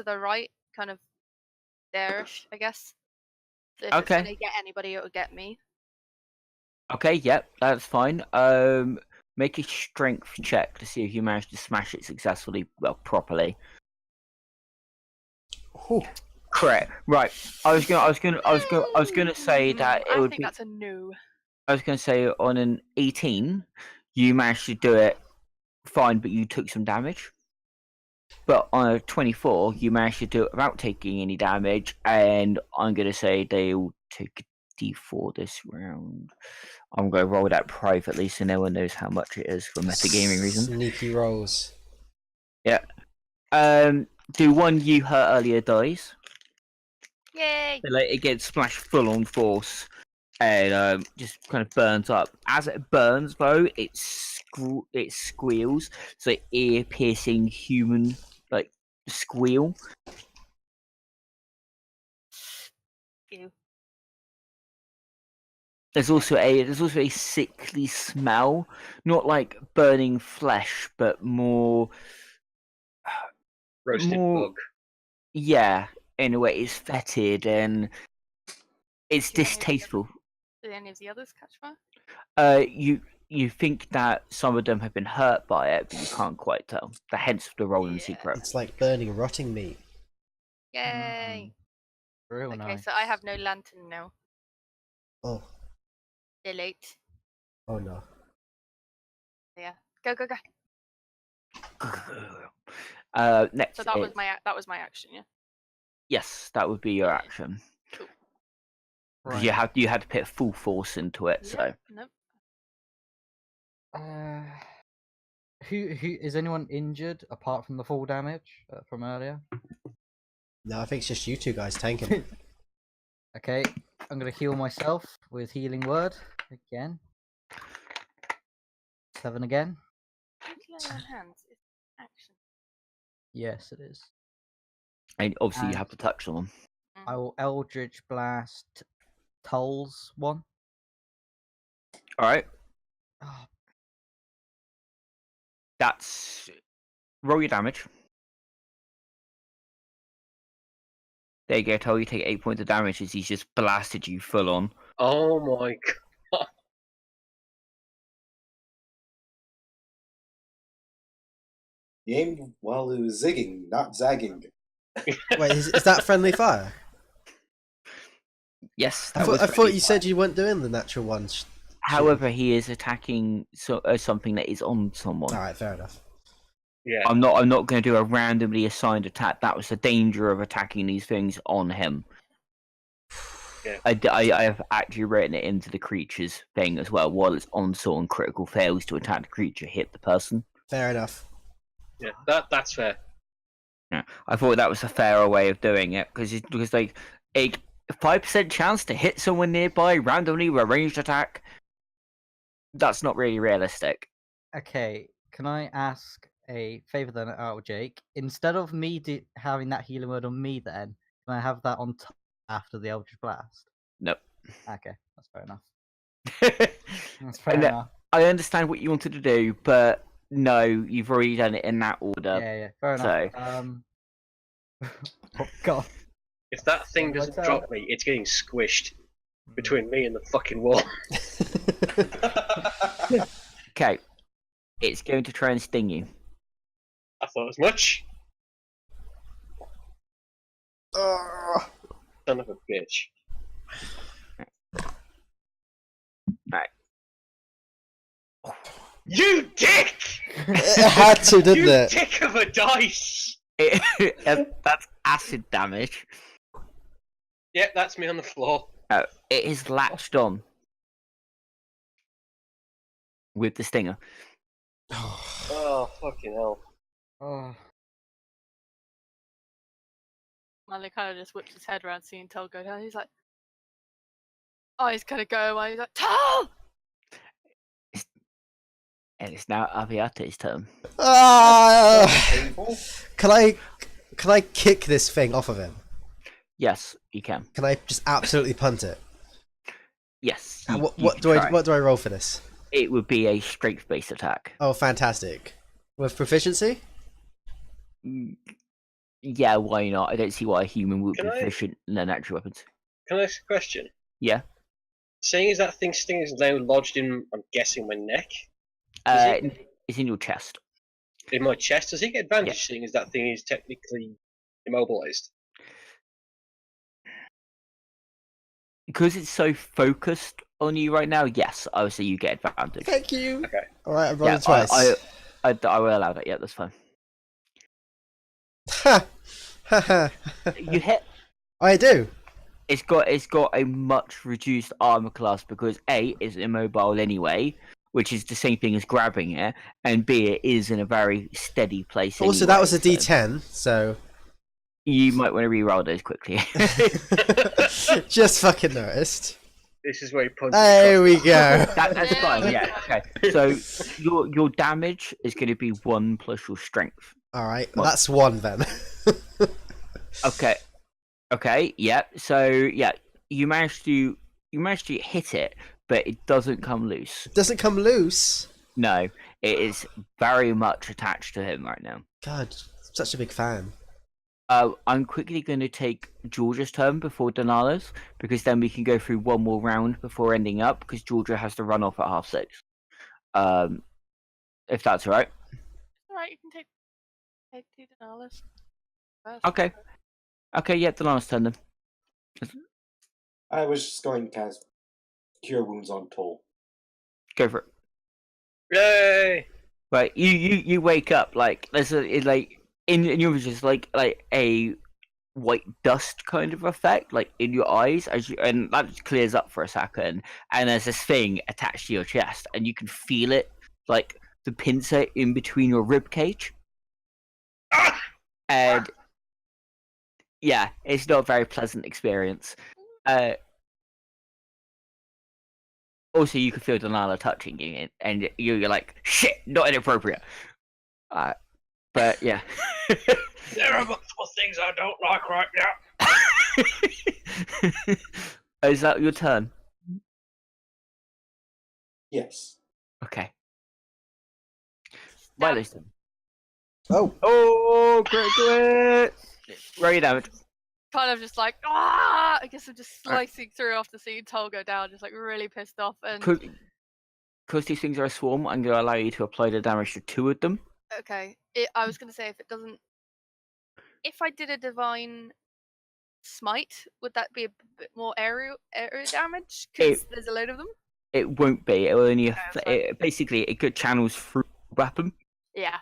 the right, kind of there-ish, I guess. So if it's Okay. gonna get anybody, it will get me. Okay. Yep. That's fine. Make a strength check to see if you manage to smash it successfully, well, properly. Whew. Correct. Right. I was gonna say that it I would think be. that's a no. I was gonna say on an 18, you managed to do it fine, but you took some damage. But on a 24, you managed to do it without taking any damage, and I'm gonna say they'll take a D4 this round. I'm gonna roll that privately so no one knows how much it is for metagaming reasons. Sneaky rolls. Yeah. Do one you hurt earlier dies. Yay! So, like, it gets splashed full on force and just kind of burns up. As it burns, though, it squeals. So ear piercing human like squeal. Ew. There's also a sickly smell, not like burning flesh, but more Roasted more bug. yeah. In a way, it's fetid and it's Do any of the distasteful. Did any of the others catch fire? You think that some of them have been hurt by it, but you can't quite tell. The hence the roll in Yeah. secret. It's like burning rotting meat. Yay! Real Okay, nice. so I have no lantern now. Oh, Delete. oh no. Yeah. Go, go, go. Next, So that was my action, yeah. yes, that would be your action. Cool. 'Cause Right. you had to put full force into it. So Nope. Who is anyone injured apart from the fall damage from earlier? No, I think it's just you two guys tanking. Okay, I'm gonna heal myself with healing word again. 7 again. Lay on hands. It's action. Yes, it is. and obviously you And- have to touch someone. I will Eldritch Blast Tull's one. All right, Oh, that's roll your damage. There you go, Toll. You take 8 points of damage as he's just blasted you full on. Oh my god. He aimed while he was zigging, not zagging. Wait, is that friendly fire? Yes, I that thought, was I thought friendly you fire. said you weren't doing the natural one. However, he is attacking something that is on someone. All right, fair enough. Yeah. I'm not going to do a randomly assigned attack. That was the danger of attacking these things on him. Yeah. I have actually written it into the creature's thing as well. While it's onslaught and critical fails to attack the creature, hit the person. Fair enough. Yeah, that's fair. Yeah, I thought that was a fairer way of doing it because like a 5% chance to hit someone nearby randomly with a ranged attack. That's not really realistic. okay, can I ask a favor then out of Jake? Instead of me having that healing word on me, then can I have that on top after the Eldritch Blast? Nope. Okay, that's fair enough. That's fair And, enough. I understand what you wanted to do, but no, you've already done it in that order. Yeah, fair enough. Oh god. If that thing Yeah, doesn't but, drop me, it's getting squished between me and the fucking wall. Okay, it's going to try and sting you. I thought as much. Son of a bitch. Right. You dick! It had to, didn't You it? dick of a dice! That's acid damage. Yep, that's me on the floor. It is latched on with the stinger. Oh, fucking hell. Oh, Malik kind of just whips his head around, seeing Tull go down. He's like, oh, he's gonna go away. He's like, Tull! And it's now Aviate's turn. Painful. Can I kick this thing off of him? Yes, you can. Can I just absolutely punt it? Yes. What do I roll for this? It would be a strength-based attack. Oh, fantastic. With proficiency? Yeah, why not? I don't see why a human would Can be I- proficient in their natural weapons. Can I ask a question? Yeah. Seeing as that thing sting is now lodged in, I'm guessing, my neck, Does It's in your chest. in my chest, does he get advantage seeing as that thing is technically immobilized? Because it's so focused on you right now, yes, I would say you get advantage. Thank you. Okay. Alright, I'm rolling Yeah, twice. I will allow that. Yeah, that's fine. Ha! Ha ha. You hit. I do. It's got a much reduced armor class because A, it's immobile anyway, which is the same thing as grabbing it, and B, it is in a very steady place. Also, anyway, that was a so D10, so. you might want to re-roll those quickly. Just fucking noticed. This is where he punches. There we go. That's fine. Yeah. Okay. So your damage is going to be 1 plus your strength. Alright, What? that's 1 then. Okay. Okay. Yeah. So yeah, you managed to hit it, but it doesn't come loose. Doesn't come loose. No, it is very much attached to him right now. God, such a big fan. I'm quickly going to take Georgia's turn before Donala's, because then we can go through one more round before ending up, because Georgia has to run off at 6:30. If that's all right. Alright, you can take two Denali's first. Okay. Okay, yeah, Donala's turn then. I was just going to cast Cure Wounds on Toll. Go for it. Yay! Right, you wake up like there's in your vision, it's like a white dust kind of effect, like in your eyes, and that just clears up for a second, and there's this thing attached to your chest, and you can feel it, like the pincer in between your rib cage, and yeah, it's not a very pleasant experience. Also, you can feel Donala touching you, and you're like, shit, not inappropriate. But yeah. There are multiple things I don't like right now. Is that your turn? Yes. Okay. Stab. Milo's turn. Oh, Oh, crit! Roll your damage. Kind of just like, ah! I guess I'm just slicing through after seeing Toll go down, just like really pissed off. And Because these things are a swarm, I'm going to allow you to apply the damage to 2 of them. okay, I was gonna say if I did a divine smite, would that be a bit more area damage? Because there's a load of them. It won't be. It will only. Okay, Basically, it could channels through the weapon. Yeah,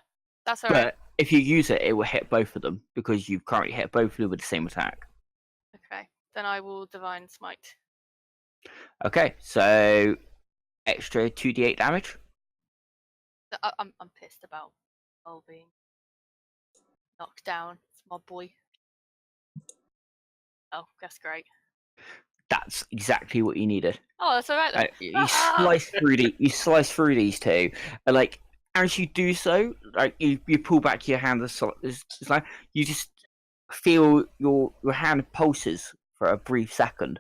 that's alright. But if you use it, it will hit both of them because you've currently hit both of them with the same attack. Okay, then I will divine smite. Okay, so extra 2d8 damage. I'm pissed about Toll being knocked down. It's my boy. Oh, that's great. That's exactly what you needed. Oh, that's alright then. You slice through these two, and like as you do so, like you pull back your hand. It's like you just feel your hand pulses for a brief second.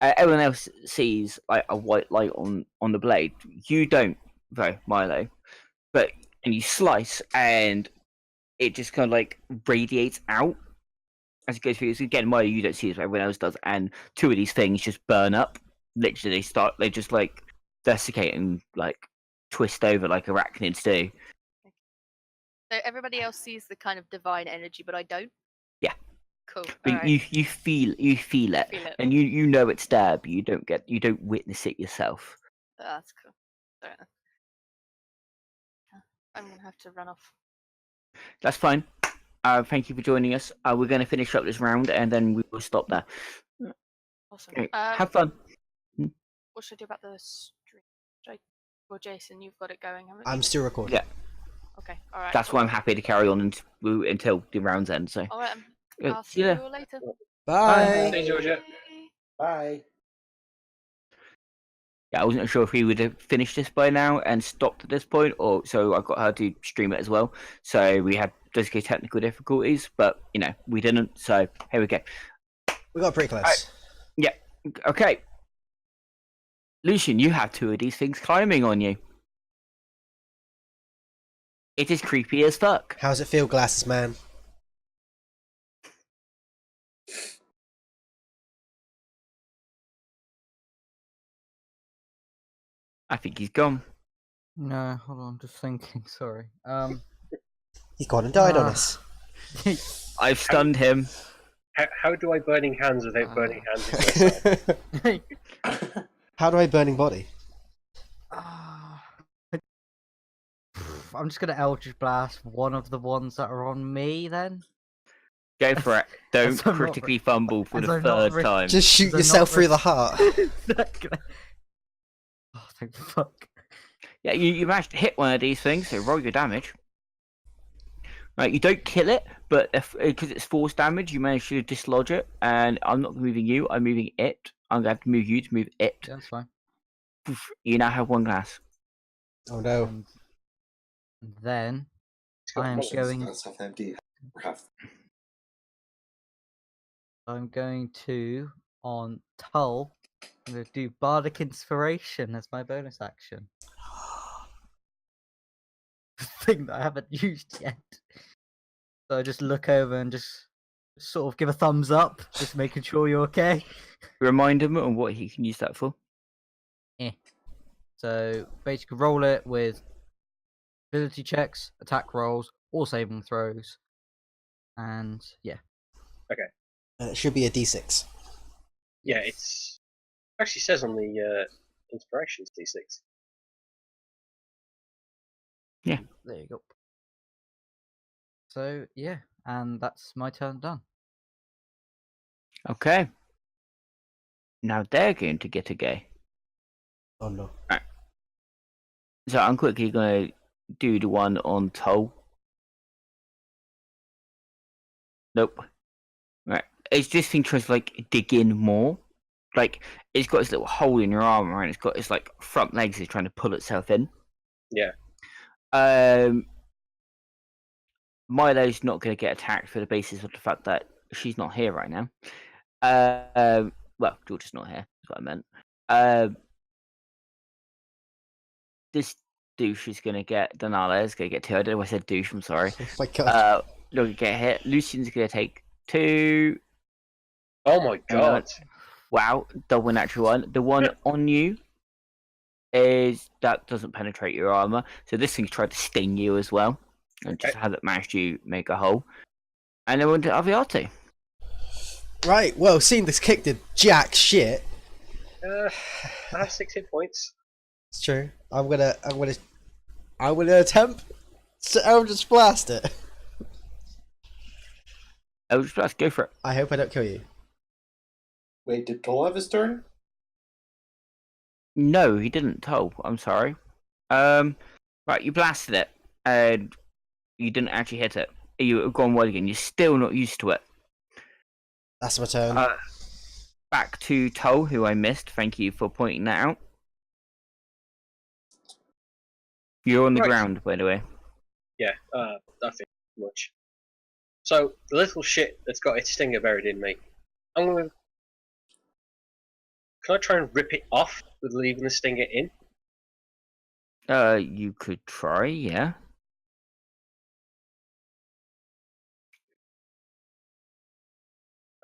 Everyone else sees like a white light on the blade. You don't, though, Milo. And you slice, and it just kind of like radiates out as it goes through. So again, Milo, you don't see it, but everyone else does. And 2 of these things just burn up. Literally, they just like desiccate and like twist over like arachnids do. So everybody else sees the kind of divine energy, but I don't. Yeah. Cool. But alright. you feel it, Feel it. and you know it's there, but you don't witness it yourself. That's cool. Alright then. I'm gonna have to run off. That's fine. Thank you for joining us. We're going to finish up this round, and then we will stop there. Awesome. Okay, have fun. What should I do about the stream? Well, Jason, you've got it going, haven't you? I'm still recording. Yeah. Okay. All right. That's why I'm happy to carry on until the round's end. So All right. Yeah, I'll see yeah. you all later. Bye. Hey, Georgia. Bye. yeah, I wasn't sure if we would have finished this by now and stopped at this point, or so I got her to stream it as well. So we had basically technical difficulties, but we didn't. So here we go. We got pretty close. Alright. Okay. Lucian, you have two of these things climbing on you. It is creepy as fuck. How's it feel, glasses man? I think he's gone. No, hold on, just thinking. Sorry. He's gone and died on us. I've stunned him. How do I burning hands without burning hands? How do I burning body? I'm just gonna Eldritch Blast one of the ones that are on me then. Go for it. Don't As I'm not critically fumble for as the I'm not third ri- time. Just shoot They're yourself not through the heart. Oh, thank fuck. Yeah, you managed to hit one of these things, so roll your damage. Right, you don't kill it, but because it's force damage, you manage to dislodge it. And I'm not moving you; I'm moving it. I'm going to have to move you to move it. Yeah, that's fine. You now have one glass. Oh no. And then It's got I'm monsters. going. That's half empty. Half. I'm going to on Tull. I'm gonna do Bardic Inspiration as my bonus action. Thing that I haven't used yet. So I just look over and just sort of give a thumbs up, just making sure you're okay. Remind him on what he can use that for. So basically roll it with ability checks, attack rolls, or saving throws. And yeah. And it should be a d6. Yeah, it's actually says on the inspirations D6. There you go. So yeah, and that's my turn done. Okay. Now they're going to get a go. Oh no. So I'm quickly going to do the one on Toll. Nope. Right. It's this thing tries to like dig in more. Like it's got this little hole in your arm, right? It's got its like front legs is trying to pull itself in. Yeah. Milo's not going to get attacked for the basis of the fact that she's not here right now. Well, George is not here. That's what I meant. This douche is going to get Donala is going to get 2. I don't know why I said douche. I'm sorry. Oh my god. Not going to get hit. Lucian's going to take 2. Oh my god. Wow, double natural 1. The one on you is that doesn't penetrate your armor. So this thing's tried to sting you as well, and just hasn't managed to make a hole. And then we're into Aviate. Right, well, seeing this kick did jack shit. I have 6 hit points. It's true. I'm gonna attempt to Eldritch Blast it. Eldritch Blast, go for it. I hope I don't kill you. Wait, did Toll have his turn? No, he didn't toll. I'm sorry. Right, you blasted it, and you didn't actually hit it. You've gone wide again. You're still not used to it. That's my turn. Back to Toll, who I missed. Thank you for pointing that out. You're on the Right. ground, by the way. Yeah, nothing much. So, the little shit that's got its stinger buried in me, I'm gonna... Can I try and rip it off with leaving the stinger in? You could try, yeah.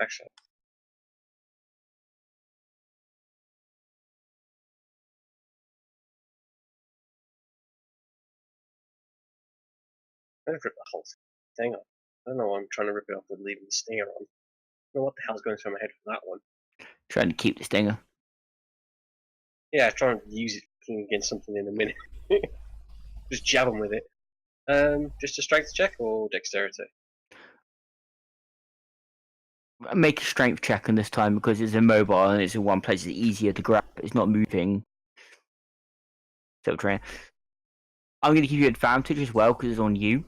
Actually. I'm gonna rip the whole thing off. I don't know why I'm trying to rip it off with leaving the stinger on. I don't know what the hell's going through my head for that one. Trying to keep the stinger. Yeah, try and use it against something in a minute. Just jab them with it. Just a strength check or dexterity? Make a strength check on this time because it's immobile and it's in one place. It's easier to grab. It's not moving. So train. I'm going to give you advantage as well because it's on you.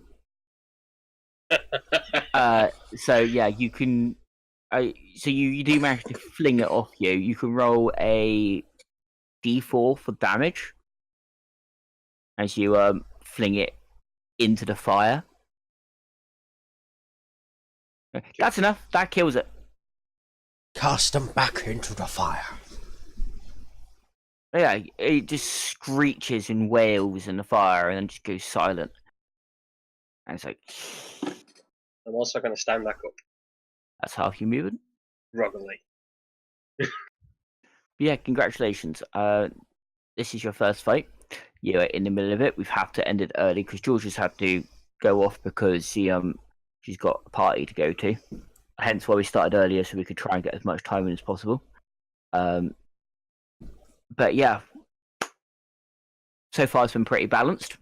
So yeah, you can. So you do manage to fling it off you. You can roll a d4 for damage as you fling it into the fire. That's enough. That kills it. Cast them back into the fire. Yeah, it just screeches and wails in the fire and then just goes silent. And it's like, I'm also going to stand back up, that's half you moving. groggily. Yeah, congratulations. This is your first fight. You're in the middle of it. We've had to end it early because George has had to go off because she's got a party to go to. Hence why we started earlier so we could try and get as much time in as possible. But yeah, so far it's been pretty balanced.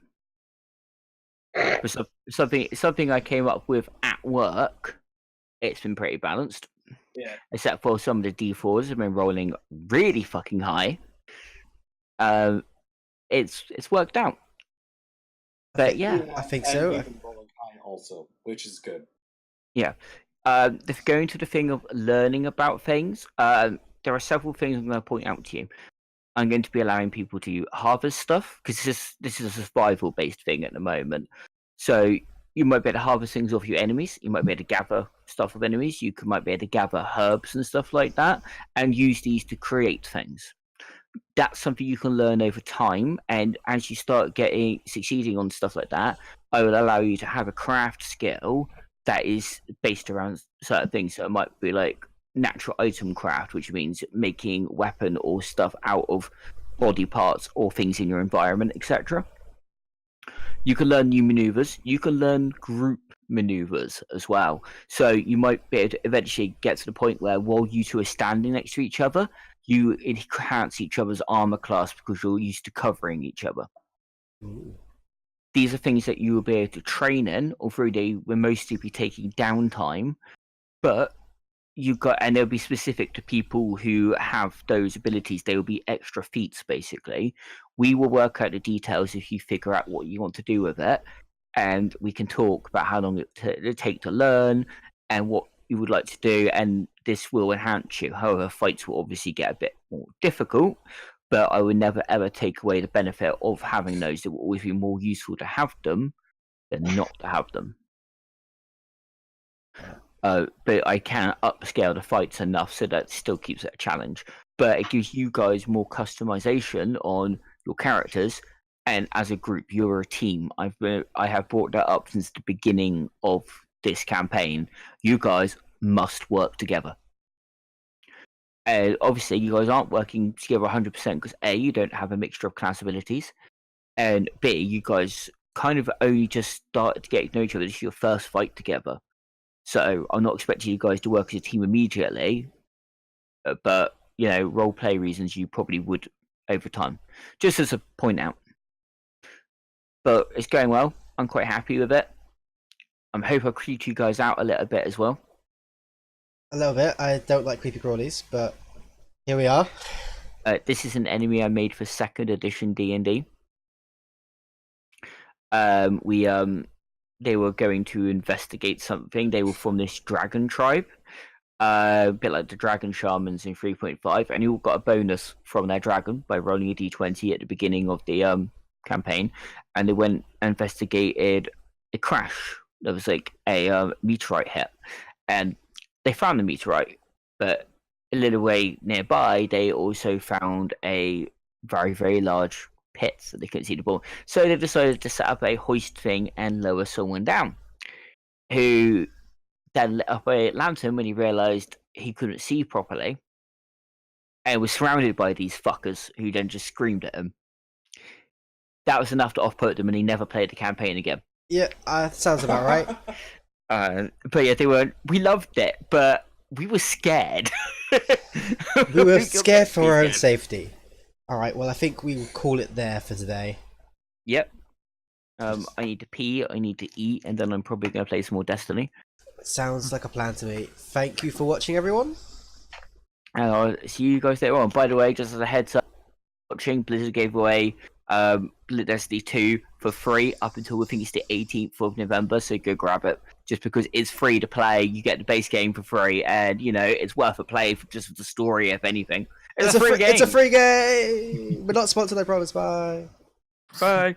For something I came up with at work, it's been pretty balanced. Yeah. Except for some of the D4s have been rolling really fucking high. It's worked out. But yeah, I think and so. we've been rolling high also, which is good. yeah. Going to the thing of learning about things, there are several things I'm going to point out to you. I'm going to be allowing people to harvest stuff because this is a survival based thing at the moment. So you might be able to harvest things off your enemies. You might be able to gather stuff of enemies. Might be able to gather herbs and stuff like that, and use these to create things. That's something you can learn over time, and as you start succeeding on stuff like that, I will allow you to have a craft skill that is based around certain things. So it might be like natural item craft, which means making weapon or stuff out of body parts or things in your environment, etc. You can learn new maneuvers. You can learn group maneuvers as well. So you might be able to eventually get to the point where while you two are standing next to each other, you enhance each other's armor class because you're used to covering each other. Ooh. These are things that you will be able to train in, although they will mostly be taking downtime, but and they'll be specific to people who have those abilities. They will be extra feats, basically. We will work out the details if you figure out what you want to do with it, and we can talk about how long it take to learn and what you would like to do, and this will enhance you. However, fights will obviously get a bit more difficult, but I would never ever take away the benefit of having those. It will always be more useful to have them than not to have them. But I can upscale the fights enough so that it still keeps it a challenge. But it gives you guys more customization on your characters, and as a group, you're a team. I have brought that up since the beginning of this campaign. You guys must work together. Obviously, you guys aren't working together 100% because A, you don't have a mixture of class abilities, and B, you guys kind of only just started to get to know each other. This is your first fight together. So I'm not expecting you guys to work as a team immediately, but role play reasons you probably would over time, just as a point out. But it's going well. I'm quite happy with it. I hope I creeped you guys out a little bit as well. A little bit. I don't like creepy crawlies, but here we are. This is an enemy I made for 2nd edition D&D. They were going to investigate something. They were from this dragon tribe, a bit like the dragon shamans in 3.5, and you all got a bonus from their dragon by rolling a d20 at the beginning of the campaign. And they went and investigated a crash. There was like a meteorite hit, and they found the meteorite, but a little way nearby, they also found a very, very large pits that they couldn't see the ball. So they decided to set up a hoist thing and lower someone down, who then lit up a lantern when he realised he couldn't see properly, and was surrounded by these fuckers who then just screamed at him. That was enough to off-put them, and he never played the campaign again. Yeah, sounds about right. But yeah, we loved it, but we were scared. We were scared for our own safety. Alright, well I think we will call it there for today. Yep. I need to pee, I need to eat, and then I'm probably going to play some more Destiny. Sounds like a plan to me. Thank you for watching, everyone. And I'll see you guys later on. By the way, just as a heads up, watching, Blizzard gave away Destiny 2 for free up until I think it's the 18th of November, so go grab it. Just because it's free to play, you get the base game for free, and it's worth a play for just the story, if anything. It's a free game. It's a free game. We're not sponsored, I promise. Bye. Bye.